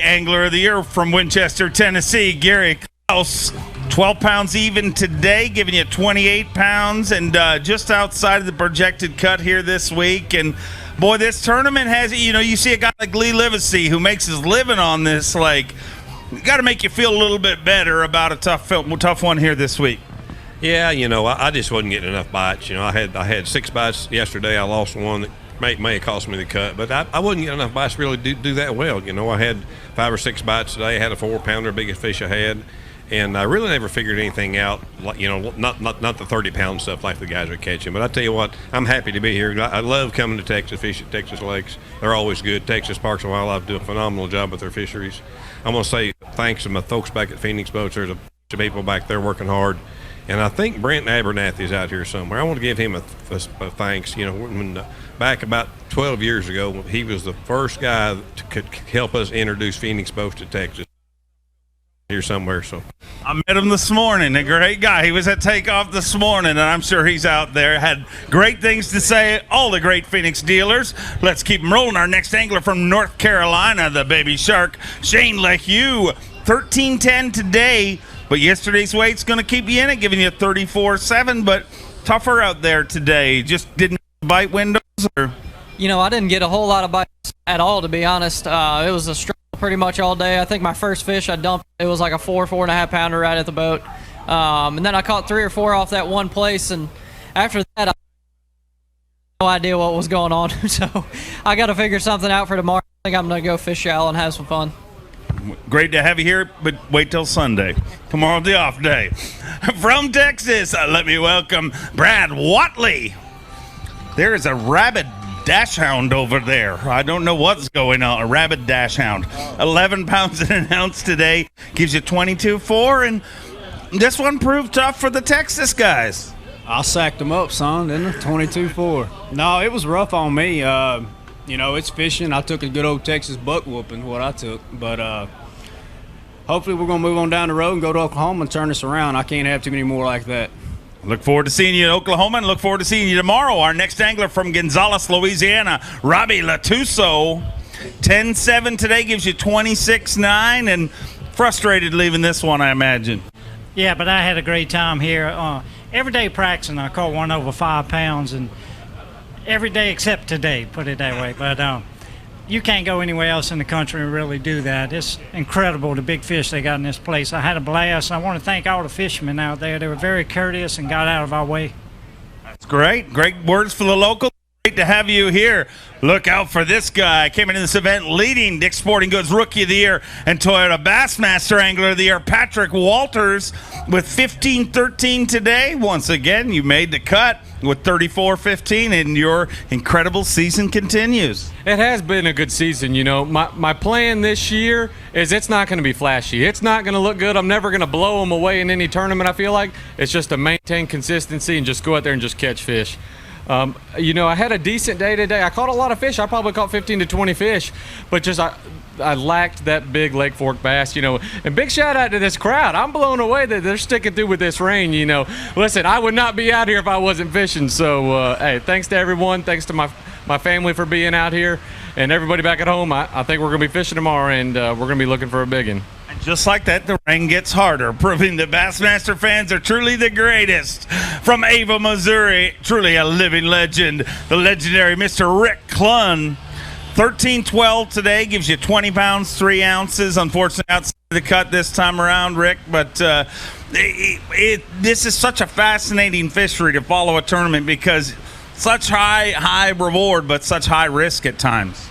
Angler of the Year from Winchester, Tennessee, Gary Klaus. 12 pounds even today, giving you 28 pounds and just outside of the projected cut here this week. And boy, this tournament has, you see a guy like Lee Livesey who makes his living on this, got to make you feel a little bit better about a tough one here this week. Yeah, I just wasn't getting enough bites. I had 6 bites yesterday. I lost one that may have cost me the cut, but I wasn't getting enough bites to really do that well. I had 5 or 6 bites today. I had a 4-pounder, biggest fish I had. And I really never figured anything out, not the 30-pound stuff like the guys are catching. But I tell you what, I'm happy to be here. I love coming to Texas, fish at Texas lakes. They're always good. Texas Parks and Wildlife do a phenomenal job with their fisheries. I'm going to say thanks to my folks back at Phoenix Boats. There's a bunch of people back there working hard. And I think Brent Abernathy's out here somewhere. I want to give him a thanks. When back about 12 years ago, he was the first guy that could help us introduce Phoenix Boats to Texas. Here somewhere, so I met him this morning. A great guy. He was at takeoff this morning, and I'm sure he's out there. Had great things to say. All the great Phoenix dealers. Let's keep him rolling. Our next angler from North Carolina, the Baby Shark, Shane LeHue. 13.10 today, but yesterday's weight's going to keep you in it, giving you 34.7. But tougher out there today. Just didn't bite windows, or I didn't get a whole lot of bites at all, to be honest. It was a struggle pretty much all day. I think my first fish I dumped, it was like a 4.5 pounder right at the boat. And then I caught 3 or 4 off that one place, and after that I had no idea what was going on. So I got to figure something out for tomorrow. I think I'm going to go fish shallow and have some fun. Great to have you here, but wait till Sunday. Tomorrow the off day. From Texas, let me welcome Brad Watley. There is a rabid dashhound over there. I don't know what's going on. A rabid dashhound. 11 pounds and an ounce today. Gives you 22.4, and this one proved tough for the Texas guys. I sacked them up, son, didn't I? 22.4. No, it was rough on me. It's fishing. I took a good old Texas buck whooping, what I took. But hopefully we're going to move on down the road and go to Oklahoma and turn this around. I can't have too many more like that. Look forward to seeing you in Oklahoma, and look forward to seeing you tomorrow. Our next angler from Gonzales, Louisiana, Robbie Latuso. 10.7 today gives you 26.9, and frustrated leaving this one, I imagine. Yeah, but I had a great time here. Every day practicing, I caught one over 5 pounds, and every day except today, put it that way. But you can't go anywhere else in the country and really do that. It's incredible, the big fish they got in this place. I had a blast. I want to thank all the fishermen out there. They were very courteous and got out of our way. That's great. Great words for the local. Great to have you here. Look out for this guy. Came into this event leading Dick's Sporting Goods Rookie of the Year and Toyota Bassmaster Angler of the Year, Patrick Walters, with 15.13 today. Once again, you made the cut with 34.15, and your incredible season continues. It has been a good season. My plan this year is it's not going to be flashy. It's not going to look good. I'm never going to blow them away in any tournament, I feel like. It's just to maintain consistency and just go out there and just catch fish. I had a decent day today. I caught a lot of fish. I probably caught 15 to 20 fish, but just I lacked that big Lake Fork bass, And big shout out to this crowd. I'm blown away that they're sticking through with this rain, Listen, I would not be out here if I wasn't fishing. So, hey, thanks to everyone. Thanks to my family for being out here, and everybody back at home. I think we're going to be fishing tomorrow, and we're going to be looking for a big one. And just like that, the rain gets harder, proving the Bassmaster fans are truly the greatest. From Ava, Missouri, truly a living legend, the legendary Mr. Rick Clunn. 13.12 today gives you 20 pounds, 3 ounces. Unfortunately, outside of the cut this time around, Rick. But this is such a fascinating fishery to follow a tournament because such high reward, but such high risk at times.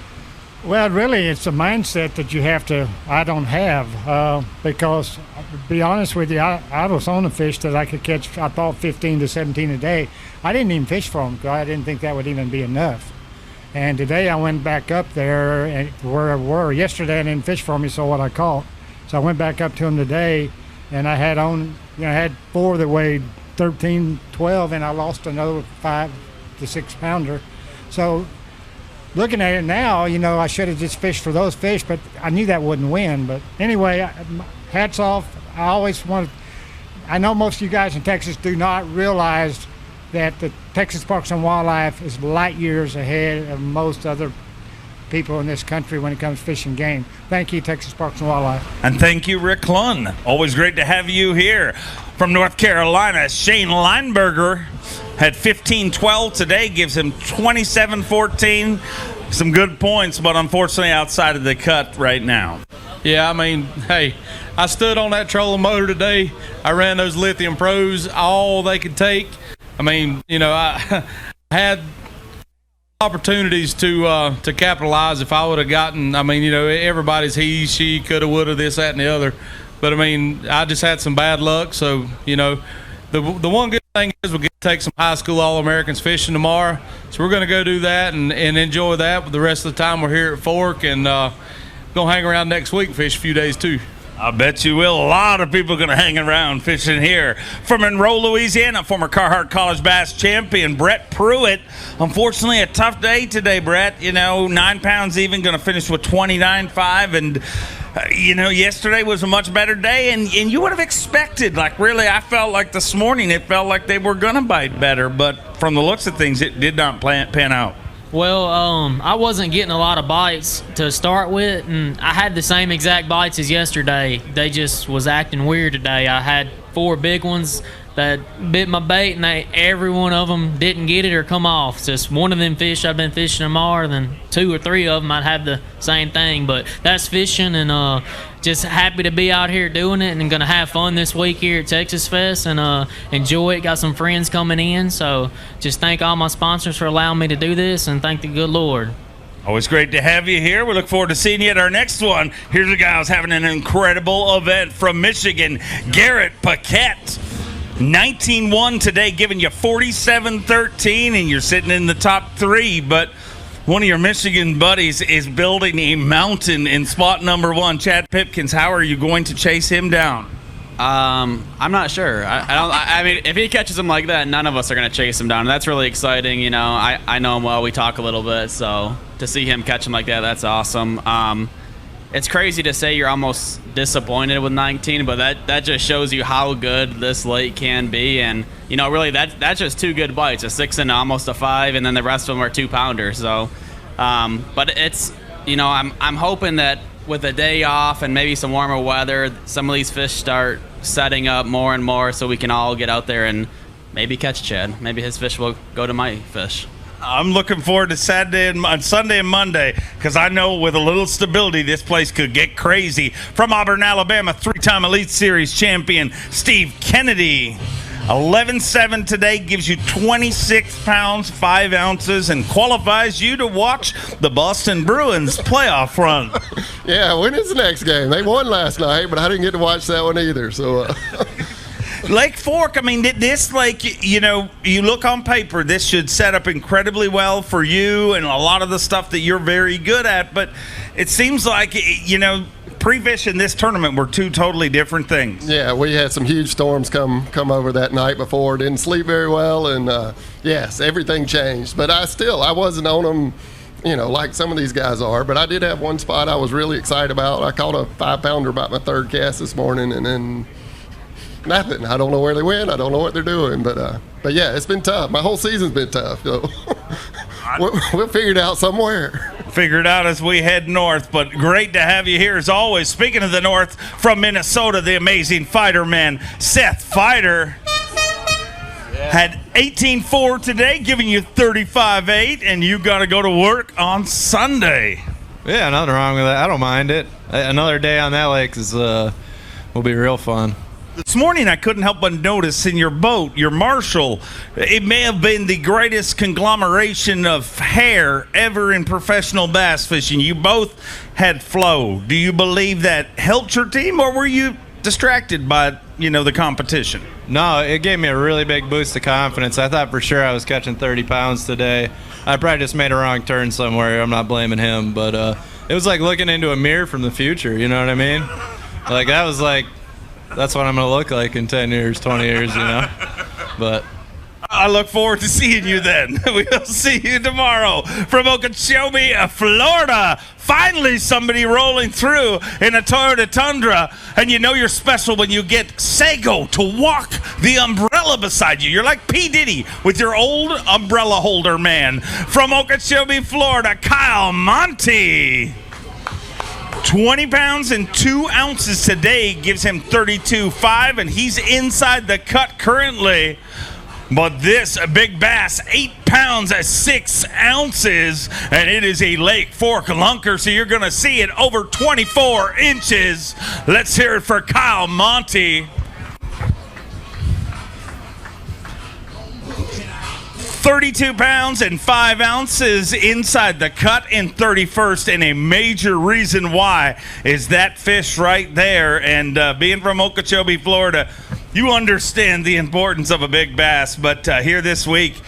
Well, really, it's a mindset that I don't have, because, to be honest with you, I was on a fish that I could catch, I thought 15 to 17 a day. I didn't even fish for them because I didn't think that would even be enough. And today I went back up there and where I were. Yesterday I didn't fish for them, you saw what I caught. So I went back up to them today, and I had I had 4 that weighed 13, 12, and I lost another 5 to 6 pounder. So looking at it now, I should have just fished for those fish, but I knew that wouldn't win. But anyway, hats off. I know most of you guys in Texas do not realize that the Texas Parks and Wildlife is light years ahead of most other people in this country when it comes to fishing game. Thank you, Texas Parks and Wildlife. And thank you, Rick Clunn. Always great to have you here. From North Carolina, Shane Lineberger had 15.12 today, gives him 27.14. Some good points, but unfortunately outside of the cut right now. Yeah, hey, I stood on that trolling motor today. I ran those Lithium Pros, all they could take. I had opportunities to capitalize if I would have gotten, everybody's he, she, coulda, woulda, this, that, and the other. But, I just had some bad luck. So, the one good thing is we'll get to take some high school All-Americans fishing tomorrow. So we're going to go do that and enjoy that. But the rest of the time we're here at Fork and going to hang around next week and fish a few days too. I bet you will. A lot of people going to hang around fishing here. From Monroe, Louisiana, former Carhartt College Bass champion Bert Pruitt. Unfortunately, a tough day today, Brett. 9 pounds even, going to finish with 29.5. And, yesterday was a much better day. And you would have expected, I felt like this morning it felt like they were going to bite better. But from the looks of things, it did not pan out. Well, I wasn't getting a lot of bites to start with, and I had the same exact bites as yesterday. They just was acting weird today. I had 4 big ones that bit my bait, and every one of them didn't get it or come off. It's just one of them fish I've been fishing tomorrow, then 2 or 3 of them I'd have the same thing. But that's fishing, and just happy to be out here doing it, and going to have fun this week here at Texas Fest and enjoy it. Got some friends coming in, so just thank all my sponsors for allowing me to do this, and thank the good Lord. Always great to have you here. We look forward to seeing you at our next one. Here's a guy who's having an incredible event from Michigan, Garrett Paquette. 19-1 today, giving you 47-13, and you're sitting in the top 3. But one of your Michigan buddies is building a mountain in spot number 1. Chad Pipkins, how are you going to chase him down? I'm not sure. I mean, if he catches him like that, none of us are going to chase him down. That's really exciting. You know, I know him well. We talk a little bit, so to see him catch him like that, that's awesome. It's crazy to say you're almost disappointed with 19, but that just shows you how good this lake can be. And, you know, really, that's just 2 good bites, a 6 and almost a 5, and then the rest of them are 2-pounders. So, but it's, you know, I'm hoping that with a day off and maybe some warmer weather, some of these fish start setting up more and more so we can all get out there and maybe catch Chad. Maybe his fish will go to my fish. I'm looking forward to Sunday and Monday, because I know with a little stability, this place could get crazy. From Auburn, Alabama, 3-time Elite Series champion Steve Kennedy. 11-7 today gives you 26 pounds, 5 ounces, and qualifies you to watch the Boston Bruins playoff run. Yeah, when is the next game? They won last night, but I didn't get to watch that one either. So, Lake Fork, I mean, this lake, you know, you look on paper, this should set up incredibly well for you and a lot of the stuff that you're very good at, but it seems like, you know, pre-fish and this tournament were 2 totally different things. yeah, we had some huge storms come over that night before. Didn't sleep very well, and yes, everything changed. But I wasn't on them, you know, like some of these guys are. But I did have one spot I was really excited about. I caught a 5-pounder about my 3rd cast this morning, and then nothing. I don't know where they went. I don't know what they're doing. But yeah, it's been tough. My whole season's been tough. So we'll figure it out somewhere. Figure it out as we head north, but great to have you here as always. Speaking of the north, from Minnesota, the amazing fighter man, Seth Fighter. Had 18-4 today, giving you 35-8, and you got to go to work on Sunday. Yeah, nothing wrong with that. I don't mind it. Another day on that lake will be real fun. This morning, I couldn't help but notice in your boat, your Marshall, it may have been the greatest conglomeration of hair ever in professional bass fishing. You both had flow. Do you believe that helped your team, or were you distracted by, you know, the competition? No, it gave me a really big boost of confidence. I thought for sure I was catching 30 pounds today. I probably just made a wrong turn somewhere. I'm not blaming him, but it was like looking into a mirror from the future. You know what I mean? Like, that was like, that's what I'm going to look like in 10 years, 20 years, you know? But I look forward to seeing you then. We'll see you tomorrow from Okeechobee, Florida. Finally, somebody rolling through in a Toyota Tundra, and you know you're special when you get Sago to walk the umbrella beside you. You're like P. Diddy with your old umbrella holder man. From Okeechobee, Florida, Kyle Monty. 20 pounds and 2 ounces today gives him 32.5, and he's inside the cut currently. But this big bass, 8 pounds at 6 ounces, and it is a Lake Fork lunker, so you're going to see it over 24 inches. Let's hear it for Kyle Monty. 32 pounds and 5 ounces inside the cut in 31st, and a major reason why is that fish right there. And being from Okeechobee, Florida, you understand the importance of a big bass. But here this week,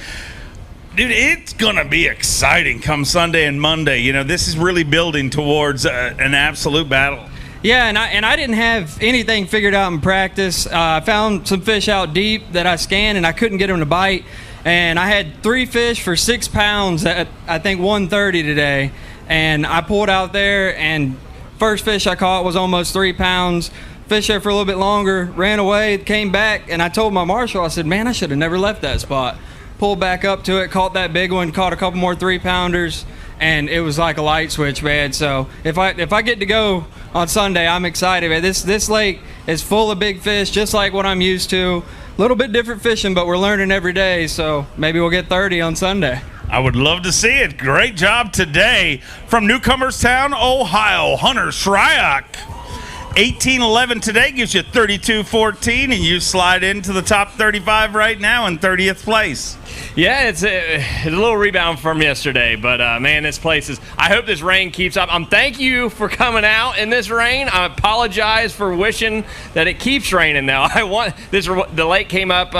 dude, it's going to be exciting come Sunday and Monday. You know, this is really building towards an absolute battle. Yeah, and I didn't have anything figured out in practice. I found some fish out deep that I scanned, and I couldn't get them to bite. And I had 3 fish for 6 pounds at, I think, 130 today. And I pulled out there, and first fish I caught was almost 3 pounds. Fished there for a little bit longer, ran away, came back, and I told my marshal, I said, man, I should have never left that spot. Pulled back up to it, caught that big one, caught a couple more 3-pounders, and it was like a light switch, man. So if I get to go on Sunday, I'm excited, man. This lake is full of big fish, just like what I'm used to. A little bit different fishing, but we're learning every day, so maybe we'll get 30 on Sunday. I would love to see it. Great job today from Newcomerstown, Ohio, Hunter Shryock. 18-11 today gives you 32-14, and you slide into the top 35 right now in 30th place. Yeah, it's a little rebound from yesterday, but man, this place is. I hope this rain keeps up. Thank you for coming out in this rain. I apologize for wishing that it keeps raining now. The lake came up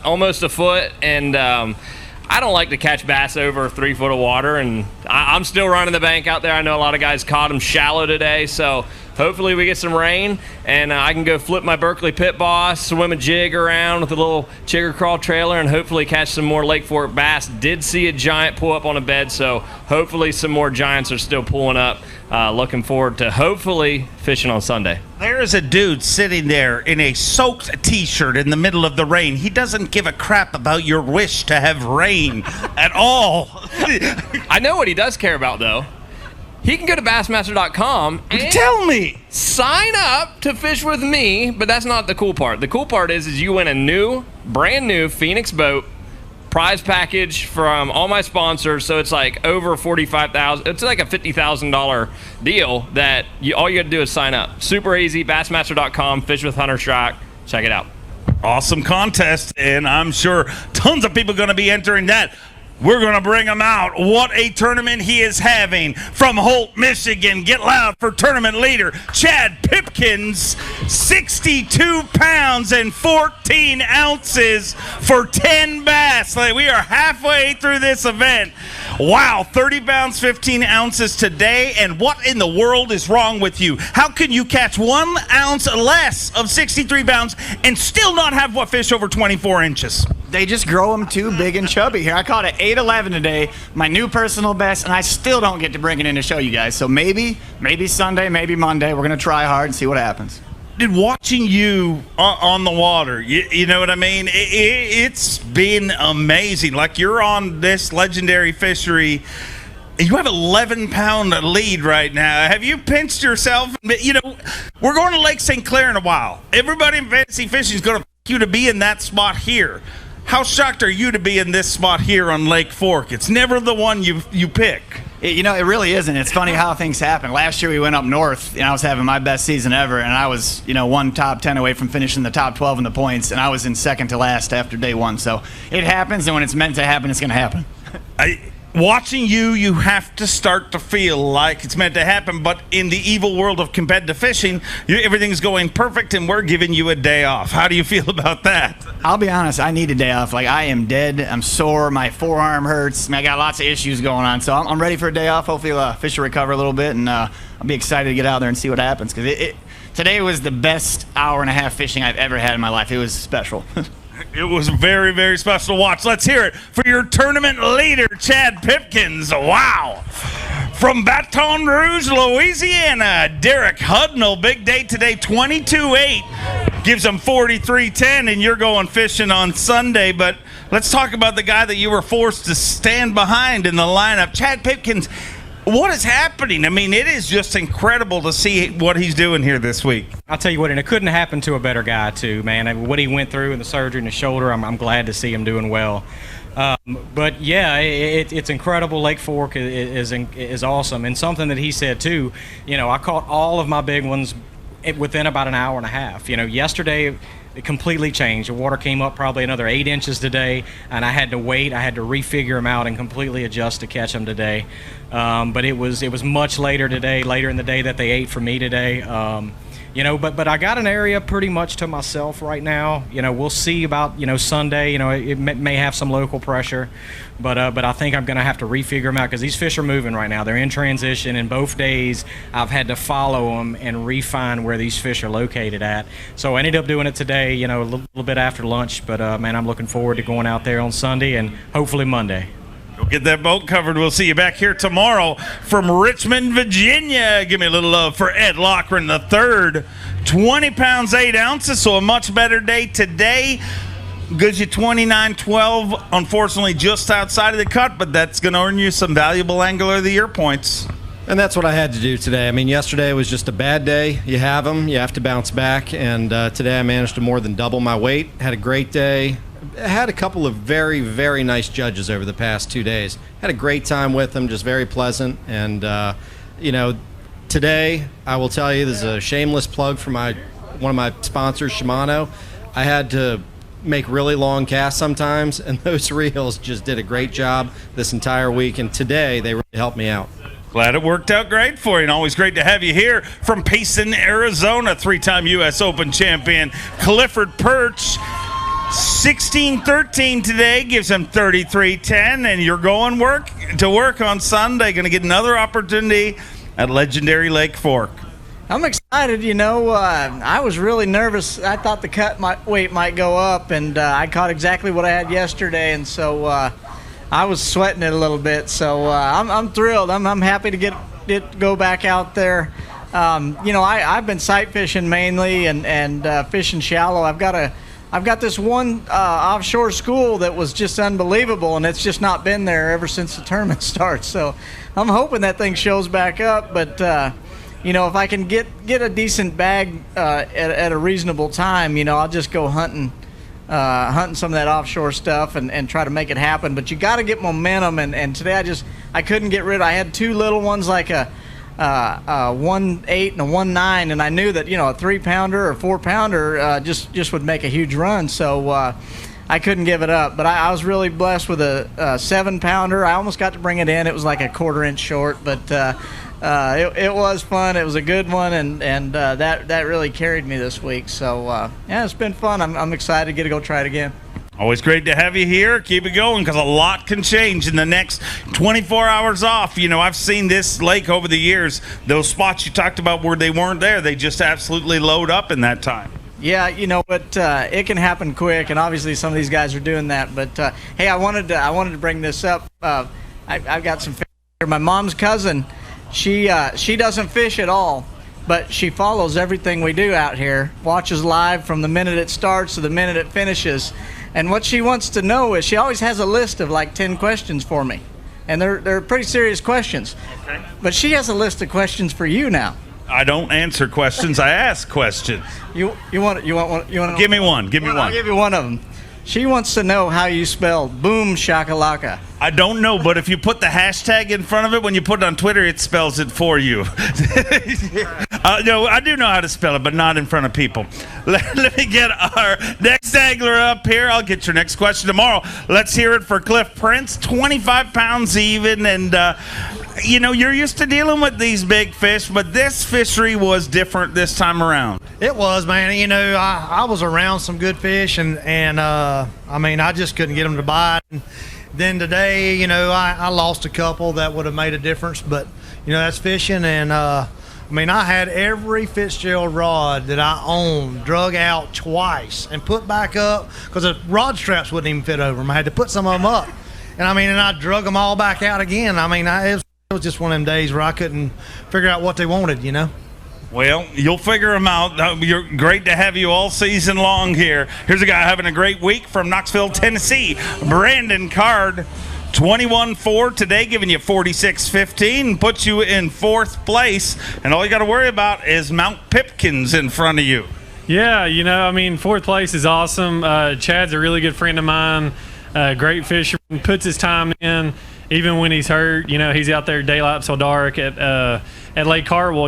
almost a foot, and I don't like to catch bass over 3 foot of water, and I'm still running the bank out there. I know a lot of guys caught them shallow today, so hopefully we get some rain, and I can go flip my Berkeley Pit Boss, swim a jig around with a little chigger crawl trailer, and hopefully catch some more Lake Fork bass. Did see a giant pull up on a bed, so hopefully some more giants are still pulling up. Looking forward to hopefully fishing on Sunday. There is a dude sitting there in a soaked t-shirt in the middle of the rain. He doesn't give a crap about your wish to have rain at all. I know what he does care about, though. He can go to Bassmaster.com and tell me, sign up to fish with me, but that's not the cool part. The cool part is you win a brand new Phoenix boat prize package from all my sponsors. So it's like over $45,000. It's like a $50,000 deal that all you got to do is sign up. Super easy. Bassmaster.com. Fish with Hunter Strike. Check it out. Awesome contest, and I'm sure tons of people are going to be entering that. We're going to bring him out. What a tournament he is having. From Holt, Michigan, get loud for tournament leader Chad Pipkins. 62 pounds and 14 ounces for 10 bass. We are halfway through this event. Wow, 30 pounds, 15 ounces today. And what in the world is wrong with you? How can you catch 1 ounce less of 63 pounds and still not have what fish over 24 inches? They just grow them too big and chubby here. I caught an 8.11 today, my new personal best, and I still don't get to bring it in to show you guys. So maybe Sunday, maybe Monday, we're going to try hard and see what happens. Dude, watching you on the water, you know what I mean? It's been amazing. Like, you're on this legendary fishery. You have 11-pound lead right now. Have you pinched yourself? You know, we're going to Lake St. Clair in a while. Everybody in fantasy fishing is going to you to be in that spot here. How shocked are you to be in this spot here on Lake Fork? It's never the one you pick. It really isn't. It's funny how things happen. Last year we went up north, and I was having my best season ever, and I was, one top 10 away from finishing the top 12 in the points, and I was in second to last after day one. So it happens, and when it's meant to happen, it's going to happen. Watching you have to start to feel like it's meant to happen, but in the evil world of competitive fishing, everything's going perfect, and we're giving you a day off. How do you feel about that? I'll be honest, I need a day off. I am dead. I'm sore. My forearm hurts. I got lots of issues going on, so I'm ready for a day off. Hopefully fish will recover a little bit, and I'll be excited to get out there and see what happens, because today was the best hour and a half fishing I've ever had in my life. It was special. It was very, very special to watch. Let's hear it for your tournament leader, Chad Pipkins. Wow. From Baton Rouge, Louisiana, Derek Hudnall. Big day today, 22-8. Gives him 43-10, and you're going fishing on Sunday. But let's talk about the guy that you were forced to stand behind in the lineup. Chad Pipkins, what is happening? I mean, it is just incredible to see what he's doing here this week. I'll tell you what, and it couldn't happen to a better guy, too, man. I mean, what he went through in the surgery in the shoulder, I'm glad to see him doing well. But, yeah, it's incredible. Lake Fork is awesome. And something that he said, too, I caught all of my big ones within about an hour and a half. Yesterday it completely changed. The water came up probably another 8 inches today, and I had to wait. I had to refigure them out and completely adjust to catch them today. But it was much later today, later in the day that they ate for me today. But I got an area pretty much to myself right now. We'll see about Sunday. It may have some local pressure, but I think I'm going to have to refigure them out because these fish are moving right now. They're in transition, and both days I've had to follow them and refine where these fish are located at. So I ended up doing it today, a little bit after lunch. But man, I'm looking forward to going out there on Sunday and hopefully Monday. Go get that boat covered. We'll see you back here tomorrow from Richmond, Virginia. Give me a little love for Ed Lochran III. 20 pounds, 8 ounces, so a much better day today. Gives you 29-12. Unfortunately, just outside of the cut, but that's going to earn you some valuable Angler of the Year points. And that's what I had to do today. I mean, yesterday was just a bad day. You have them. You have to bounce back. And today I managed to more than double my weight. Had a great day. Had a couple of very, very nice judges over the past 2 days. Had a great time with them, just very pleasant. And, Today, I will tell you, this is a shameless plug for one of my sponsors, Shimano. I had to make really long casts sometimes, and those reels just did a great job this entire week, and today they really helped me out. Glad it worked out great for you, and always great to have you here from Payson, Arizona. 3-time U.S. Open champion Clifford Perch. 16-13 today, gives him 33-10, and you're going to work on Sunday. Going to get another opportunity at legendary Lake Fork. I'm excited. I was really nervous. I thought the weight might go up, and I caught exactly what I had yesterday, and so I was sweating it a little bit. So I'm thrilled. I'm happy to go back out there. I've been sight fishing mainly and fishing shallow. I've got this one offshore school that was just unbelievable, and it's just not been there ever since the tournament starts. So I'm hoping that thing shows back up. But if I can get a decent bag at a reasonable time, I'll just go hunting some of that offshore stuff and try to make it happen. But you got to get momentum, and today I couldn't get rid. I had two little ones, like a 1.8 and a 1.9, and I knew that a 3-pounder or 4-pounder just would make a huge run. So I couldn't give it up. But I was really blessed with a 7-pounder. I almost got to bring it in. It was like a 1/4 inch short, but it was fun. It was a good one, and that really carried me this week. So it's been fun. I'm excited to go try it again. Always great to have you here. Keep it going, because a lot can change in the next 24 hours off. I've seen this lake over the years. Those spots you talked about where they weren't there, they just absolutely load up in that time. Yeah, but it can happen quick, and obviously some of these guys are doing that. But hey, I wanted to bring this up. I've got some fish here. My mom's cousin, she doesn't fish at all, but she follows everything we do out here. Watches live from the minute it starts to the minute it finishes. And what she wants to know is, she always has a list of like 10 questions for me, and they're pretty serious questions. Okay. But she has a list of questions for you now. I don't answer questions. I ask questions. You want one? Give me one. Give me one. I'll give you one of them. She wants to know how you spell boom shakalaka. I don't know, but if you put the hashtag in front of it, when you put it on Twitter, it spells it for you. No, I do know how to spell it, but not in front of people. Let me get our next angler up here. I'll get your next question tomorrow. Let's hear it for Cliff Prince, 25 pounds even. And, you're used to dealing with these big fish, but this fishery was different this time around. It was, man. I was around some good fish, and I just couldn't get them to bite. And then today, I lost a couple that would have made a difference, but, that's fishing. And, I had every Fitzgerald rod that I owned drug out twice and put back up, because the rod straps wouldn't even fit over them. I had to put some of them up. And, I drug them all back out again. It was just one of them days where I couldn't figure out what they wanted, Well, you'll figure them out. You're great to have you all season long here. Here's a guy having a great week from Knoxville, Tennessee, Brandon Card. 21-4 today, giving you 46-15, puts you in 4th place. And all you got to worry about is Mount Pipkins in front of you. Yeah, 4th place is awesome. Chad's a really good friend of mine, great fisherman, puts his time in. Even when he's hurt, he's out there daylight so dark at Lake Cartwell.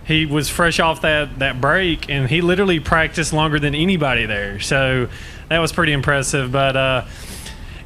He was fresh off that break, and he literally practiced longer than anybody there. So that was pretty impressive. But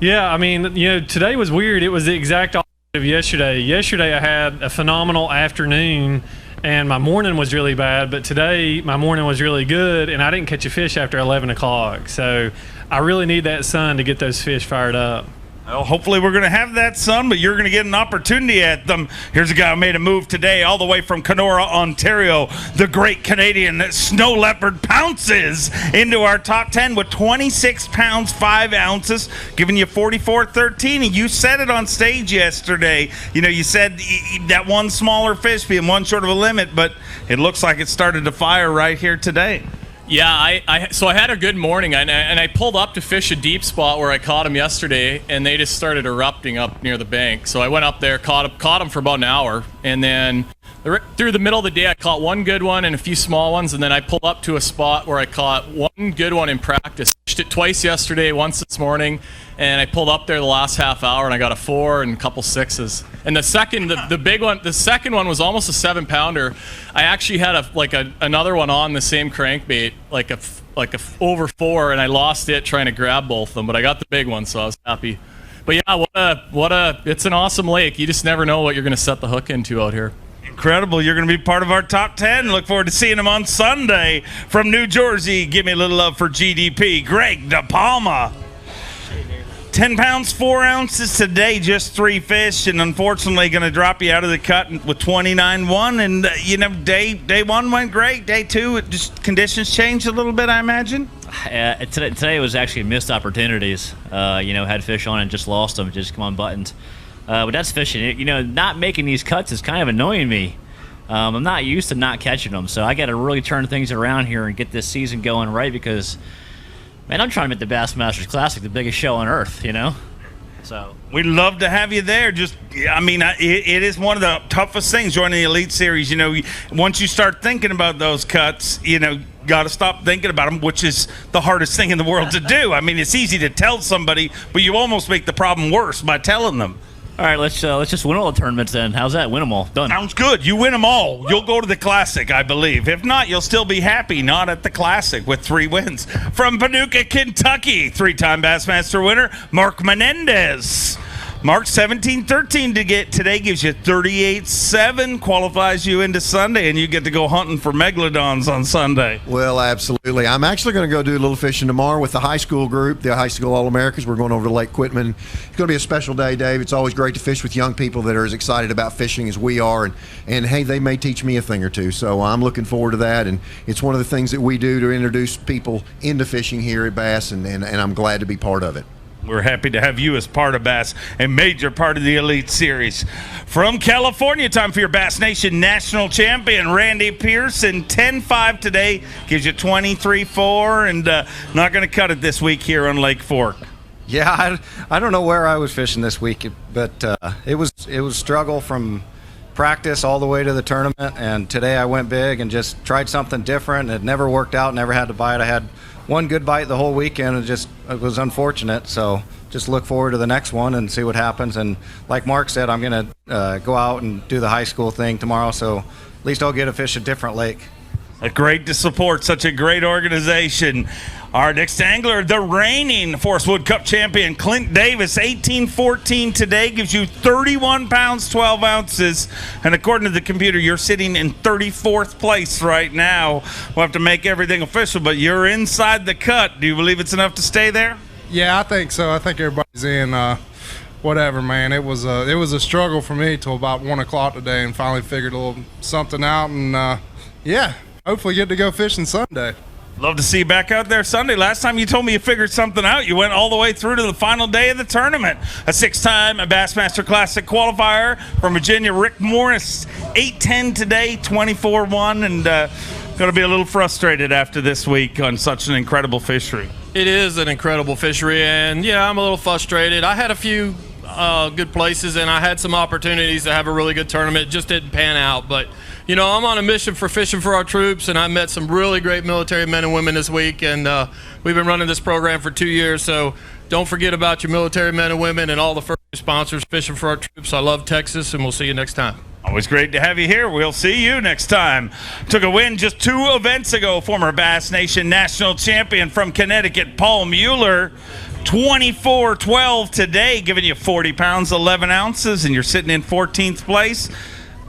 today was weird. It was the exact opposite of yesterday. Yesterday I had a phenomenal afternoon, and my morning was really bad. But today my morning was really good, and I didn't catch a fish after 11 o'clock. So I really need that sun to get those fish fired up. Well, hopefully we're going to have that sun, but you're going to get an opportunity at them. Here's a guy who made a move today all the way from Kenora, Ontario. The great Canadian Snow Leopard pounces into our top 10 with 26 pounds, 5 ounces, giving you 44-13. And you said it on stage yesterday. You said that one smaller fish being one short of a limit, but it looks like it started to fire right here today. Yeah, so I had a good morning, and I pulled up to fish a deep spot where I caught them yesterday, and they just started erupting up near the bank. So I went up there, caught them for about an hour, and then through the middle of the day, I caught one good one and a few small ones, and then I pulled up to a spot where I caught one good one in practice. fished it twice yesterday, once this morning, and I pulled up there the last half hour and I got a 4 and a couple 6s. And the big one, the second one was almost a 7-pounder. I actually had another one on the same crankbait, like a over 4, and I lost it trying to grab both of them, but I got the big one, so I was happy. But yeah, it's an awesome lake. You just never know what you're going to set the hook into out here. Incredible. You're going to be part of our top 10. Look forward to seeing him on Sunday. From New Jersey, give me a little love for GDP. Greg DePalma. 10 pounds, 4 ounces today, just 3 fish, and unfortunately going to drop you out of the cut with 29.1. And, day 1 went great. Day 2, conditions changed a little bit, I imagine? Today was actually missed opportunities. Had fish on and just lost them, just come on buttons. But that's fishing. Not making these cuts is kind of annoying me. I'm not used to not catching them, so I got to really turn things around here and get this season going right because, man, I'm trying to make the Bassmasters Classic the biggest show on earth, So we'd love to have you there. It is one of the toughest things joining the Elite Series. Once you start thinking about those cuts, got to stop thinking about them, which is the hardest thing in the world to do. I mean, it's easy to tell somebody, but you almost make the problem worse by telling them. All right, let's just win all the tournaments then. How's that? Win them all. Done. Sounds good. You win them all. You'll go to the Classic, I believe. If not, you'll still be happy not at the Classic with 3 wins. From Paducah, Kentucky, 3-time Bassmaster winner, Mark Menendez. Mark 17-13 to get today gives you 38.7, qualifies you into Sunday, and you get to go hunting for megalodons on Sunday. Well, absolutely. I'm actually going to go do a little fishing tomorrow with the high school group, the High School All-Americans. We're going over to Lake Quitman. It's going to be a special day, Dave. It's always great to fish with young people that are as excited about fishing as we are, and hey, they may teach me a thing or two, so I'm looking forward to that, and it's one of the things that we do to introduce people into fishing here at Bass, and I'm glad to be part of it. We're happy to have you as part of Bass, a major part of the Elite Series. From California, time for your Bass Nation National Champion, Randy Pearson. 10-5 today, gives you 23.4, and not going to cut it this week here on Lake Fork. Yeah, I don't know where I was fishing this week, but it was struggle from practice all the way to the tournament, and today I went big and just tried something different. It never worked out, never had to bite. I had one good bite the whole weekend, and it was unfortunate, so just look forward to the next one and see what happens. And like Mark said, I'm going to go out and do the high school thing tomorrow, so at least I'll get to fish a different lake. Great to support such a great organization. Our next angler, the reigning Forest Wood Cup champion, Clint Davis, 18-14 today, gives you 31 pounds, 12 ounces. And according to the computer, you're sitting in 34th place right now. We'll have to make everything official, but you're inside the cut. Do you believe it's enough to stay there? Yeah, I think so. I think everybody's in. Whatever, man. It was a struggle for me till about 1 o'clock today, and finally figured a little something out. And yeah, hopefully get to go fishing Sunday. Love to see you back out there Sunday. Last time you told me you figured something out, you went all the way through to the final day of the tournament. A 6-time Bassmaster Classic qualifier from Virginia, Rick Morris, 8-10 today, 24-1, and going to be a little frustrated after this week on such an incredible fishery. It is an incredible fishery, and yeah, I'm a little frustrated. I had a few good places, and I had some opportunities to have a really good tournament. It just didn't pan out, but I'm on a mission for fishing for our troops, and I met some really great military men and women this week, and we've been running this program for 2 years, so don't forget about your military men and women and all the first sponsors fishing for our troops. I love Texas, and we'll see you next time. Always great to have you here. We'll see you next time. Took a win just 2 events ago, former Bass Nation national champion from Connecticut, Paul Mueller. 24-12 today, giving you 40 pounds, 11 ounces, and you're sitting in 14th place.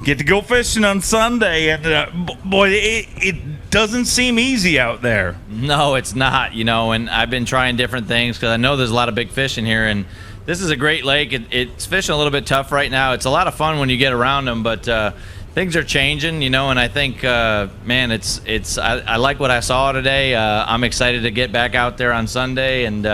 Get to go fishing on Sunday, and boy, it doesn't seem easy out there. No, it's not, and I've been trying different things because I know there's a lot of big fish in here, and this is a great lake. It's fishing a little bit tough right now. It's a lot of fun when you get around them, but things are changing, and I think, man, I like what I saw today. I'm excited to get back out there on Sunday, and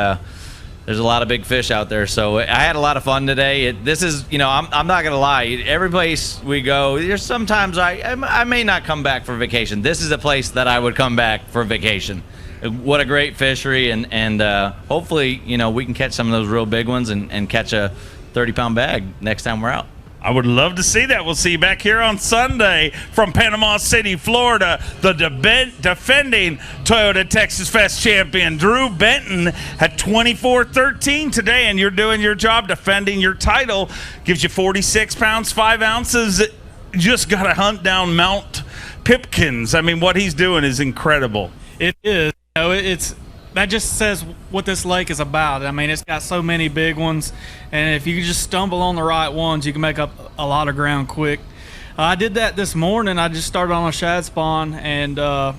there's a lot of big fish out there, so I had a lot of fun today. This is, I'm not gonna lie. Every place we go, there's sometimes I may not come back for vacation. This is a place that I would come back for vacation. What a great fishery, and hopefully, we can catch some of those real big ones and catch a 30-pound bag next time we're out. I would love to see that. We'll see you back here on Sunday from Panama City, Florida. The defending Toyota Texas Fest champion, Drew Benton, had 24-13 today, and you're doing your job defending your title. Gives you 46 pounds, 5 ounces. Just got to hunt down Mount Pipkins. I mean, what he's doing is incredible. It is. You know, that just says what this lake is about. I mean, it's got so many big ones, and if you just stumble on the right ones, you can make up a lot of ground quick. I did that this morning. I just started on a shad spawn, and I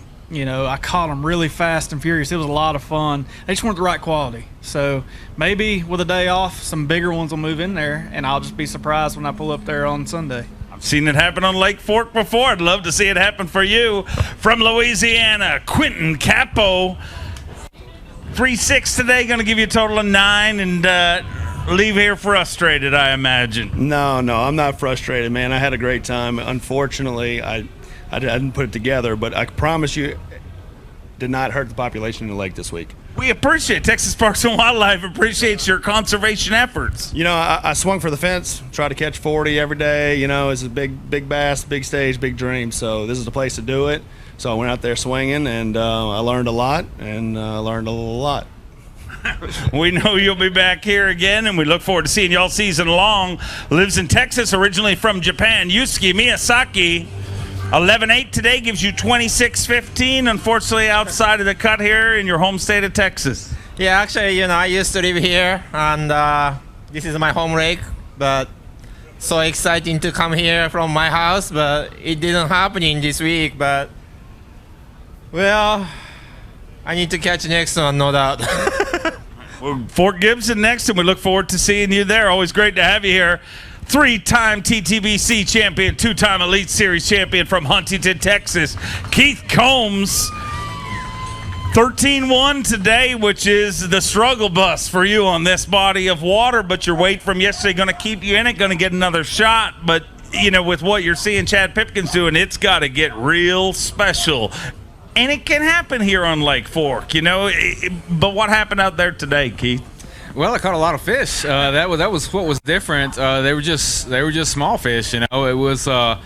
caught them really fast and furious. It was a lot of fun. They just weren't the right quality. So maybe with a day off, some bigger ones will move in there, and I'll just be surprised when I pull up there on Sunday. I've seen it happen on Lake Fork before. I'd love to see it happen for you. From Louisiana, Quentin Capo. 3-6 today, going to give you a total of 9, and leave here frustrated, I imagine. No, I'm not frustrated, man. I had a great time. Unfortunately, I didn't put it together, but I promise you, did not hurt the population in the lake this week. We appreciate Texas Parks and Wildlife appreciates your conservation efforts. You know, I swung for the fence, try to catch 40 every day. You know, it's a big bass, big stage, big dream. So this is the place to do it. So I went out there swinging, and I learned a lot, We know you'll be back here again, and we look forward to seeing you all season long. Lives in Texas, originally from Japan. Yusuke Miyazaki, 11-8 today, gives you 26-15. Unfortunately, outside of the cut here in your home state of Texas. Yeah, actually, I used to live here, and this is my home lake, but so exciting to come here from my house, but it didn't happen in this week, but well, I need to catch the next one, no doubt. Well, Fort Gibson next, and we look forward to seeing you there. Always great to have you here. 3-time TTBC champion, 2-time Elite Series champion from Huntington, Texas, Keith Combs. 13-1 today, which is the struggle bus for you on this body of water, but your weight from yesterday going to keep you in it, going to get another shot, but with what you're seeing Chad Pipkins doing, it's got to get real special. And it can happen here on Lake Fork, but what happened out there today, Keith? Well, I caught a lot of fish. That was what was different. They were just small fish. It was. I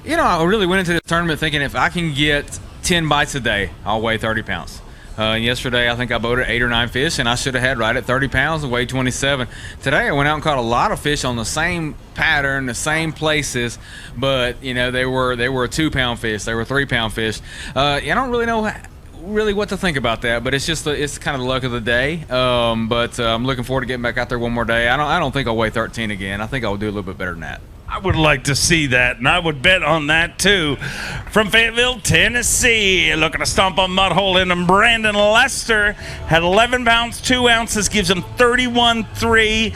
really went into this tournament thinking if I can get 10 bites a day, I'll weigh 30 pounds. Yesterday, I think I boated 8 or 9 fish, and I should have had right at 30 pounds and weighed 27. Today, I went out and caught a lot of fish on the same pattern, the same places, but they were a 2-pound fish, they were 3-pound fish. I don't really know what to think about that, but it's kind of the luck of the day. But I'm looking forward to getting back out there one more day. I don't think I'll weigh 13 again. I think I'll do a little bit better than that. I would like to see that, and I would bet on that too. From Fayetteville, Tennessee, looking to stomp on mud hole in him, Brandon Lester had 11 pounds, 2 ounces, gives him 31-3,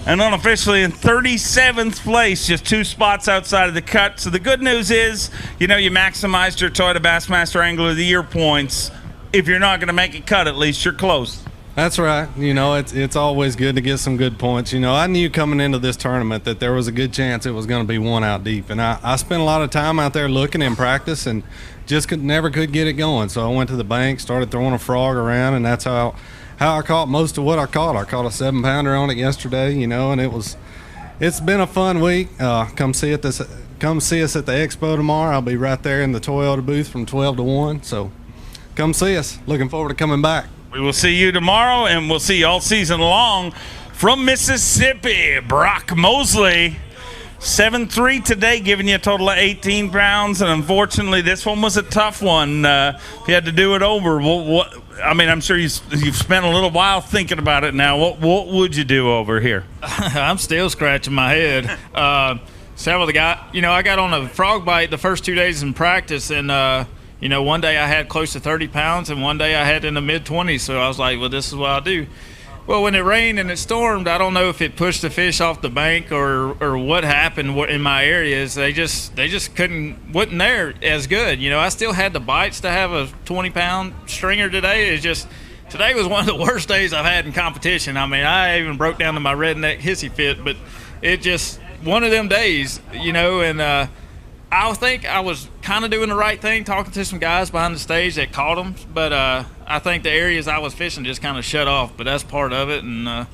and unofficially in 37th place, just 2 spots outside of the cut. So the good news is, you maximized your Toyota Bassmaster Angler of the Year points. If you're not going to make a cut, at least you're close. That's right. It's always good to get some good points. I knew coming into this tournament that there was a good chance it was going to be 1 out deep. And I spent a lot of time out there looking in practice and just never could get it going. So I went to the bank, started throwing a frog around, and that's how I caught most of what I caught. I caught a 7-pounder on it yesterday, and it's been a fun week. Come see us at the expo tomorrow. I'll be right there in the Toyota booth from 12 to 1. So come see us. Looking forward to coming back. We will see you tomorrow, and we'll see you all season long. From Mississippi, Brock Mosley, 7-3 today, giving you a total of 18 pounds. And unfortunately, this one was a tough one. If you had to do it over, I'm sure you've spent a little while thinking about it now. What would you do over here? I'm still scratching my head. Several of the guys, I got on a frog bite the first 2 days in practice, and one day I had close to 30 pounds, and one day I had in the mid-20s, so I was like, well, this is what I'll do. Well, when it rained and it stormed, I don't know if it pushed the fish off the bank or what happened in my areas. They just wasn't there as good. I still had the bites to have a 20-pound stringer today. Today was one of the worst days I've had in competition. I even broke down to my redneck hissy fit, but it just one of them days, and I think I was kind of doing the right thing, talking to some guys behind the stage that caught them, but I think the areas I was fishing just kind of shut off, but that's part of it, and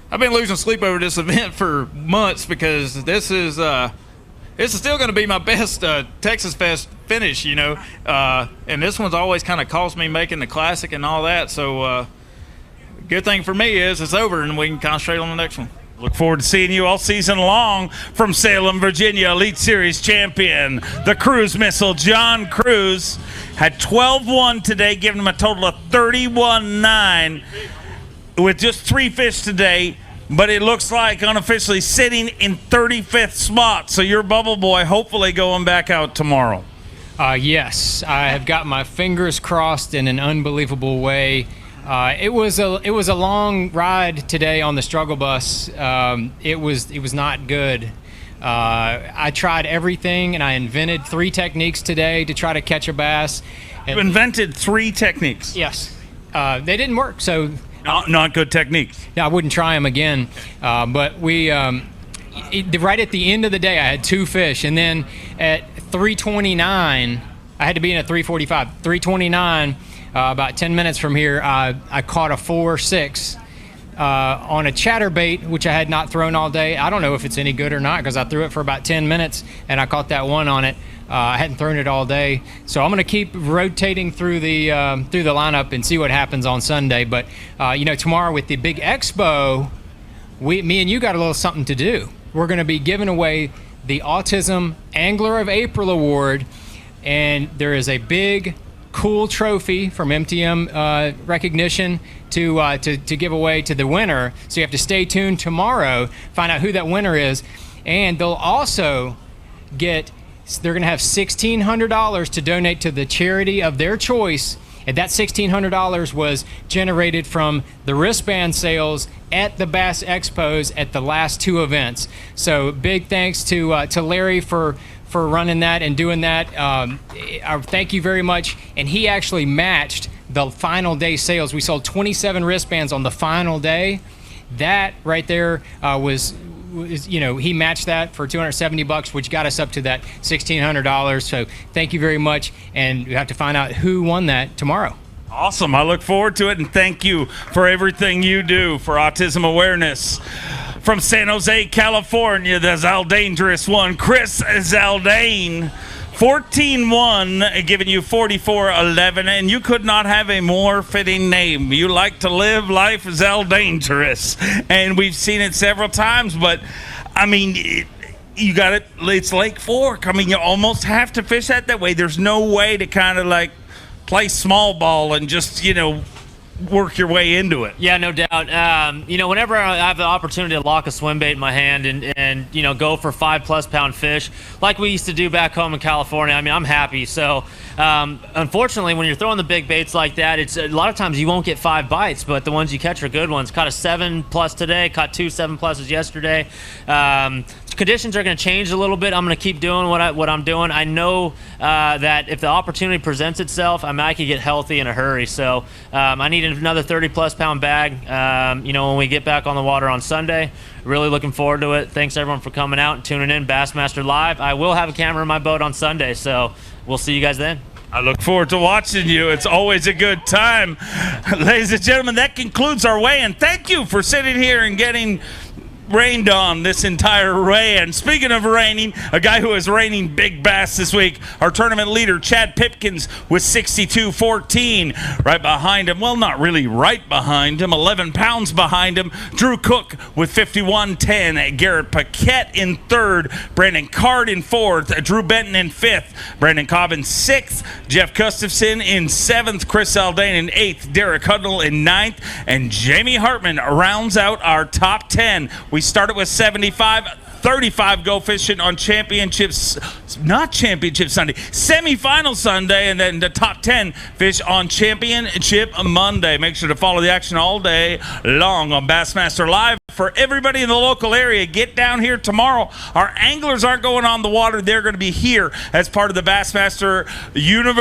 I've been losing sleep over this event for months because this is still going to be my best Texas Fest finish, you know. And this one's always kind of cost me making the classic and all that. So good thing for me is it's over and we can concentrate on the next one. Look forward to seeing you all season long. From Salem, Virginia, Elite Series champion, the cruise missile, John Cruz, had 12-1 today, giving him a total of 31-9 with just 3 fish today, but it looks like unofficially sitting in 35th spot. So your bubble boy hopefully going back out tomorrow. Yes, I have got my fingers crossed in an unbelievable way. It was a long ride today on the struggle bus. It was not good. I tried everything, and I invented 3 techniques today to try to catch a bass. You invented 3 techniques? Yes. They didn't work, so... Not good techniques. Yeah, I wouldn't try them again. But we... right at the end of the day, I had 2 fish, and then at 3:29, I had to be in at 3:45. 3:29... about 10 minutes from here, I caught a 4-6 on a chatterbait, which I had not thrown all day. I don't know if it's any good or not because I threw it for about 10 minutes and I caught that one on it. I hadn't thrown it all day, so I'm going to keep rotating through the lineup and see what happens on Sunday. But tomorrow with the big expo, me and you got a little something to do. We're going to be giving away the Autism Angler of April Award, and there is a big cool trophy from MTM recognition to give away to the winner. So you have to stay tuned tomorrow, find out who that winner is, and they'll also they're going to have $1,600 to donate to the charity of their choice. And that $1,600 was generated from the wristband sales at the Bass Expos at the last 2 events. So big thanks to Larry for running that and doing that. Thank you very much. And he actually matched the final day sales. We sold 27 wristbands on the final day. That right there was he matched that for $270, which got us up to that $1,600. So thank you very much. And we have to find out who won that tomorrow. Awesome. I look forward to it, and thank you for everything you do for autism awareness. From San Jose, California, the Zaldangerous one, Chris Zaldane. 14-1, giving you 44-11, and you could not have a more fitting name. You like to live life Zaldangerous, and we've seen it several times, but, I mean, you got it. It's Lake Fork. I mean, you almost have to fish that way. There's no way to kind of, like, play small ball and just, work your way into it. Yeah, no doubt. Whenever I have the opportunity to lock a swim bait in my hand and go for 5+ pound fish like we used to do back home in California, I mean, I'm happy. So unfortunately, when you're throwing the big baits like that, it's a lot of times you won't get 5 bites, but the ones you catch are good ones. Caught a 7+ today, caught 2 7+s yesterday. Conditions are going to change a little bit. I'm going to keep doing what I'm doing. I know that if the opportunity presents itself, I could get healthy in a hurry. So I need another 30+ pound bag. When we get back on the water on Sunday, really looking forward to it. Thanks everyone for coming out and tuning in. Bassmaster Live. I will have a camera in my boat on Sunday, so we'll see you guys then. I look forward to watching you. It's always a good time. Ladies and gentlemen, that concludes our weigh-in. Thank you for sitting here and getting rained on this entire way. And speaking of raining, a guy who is raining big bass this week, our tournament leader, Chad Pipkins, with 62-14. Right behind him, well, not really right behind him, 11 pounds behind him, Drew Cook with 51-10. Garrett Paquette in 3rd. Brandon Card in 4th. Drew Benton in 5th. Brandon Cobb in 6th. Jeff Gustafson in 7th. Chris Zaldane in 8th. Derek Huddle in 9th. And Jamie Hartman rounds out our top 10. We started with 75, 35 go fishing on championships, not championship Sunday, semifinal Sunday, and then the top 10 fish on championship Monday. Make sure to follow the action all day long on Bassmaster Live. For everybody in the local area, get down here tomorrow. Our anglers aren't going on the water. They're going to be here as part of the Bassmaster University.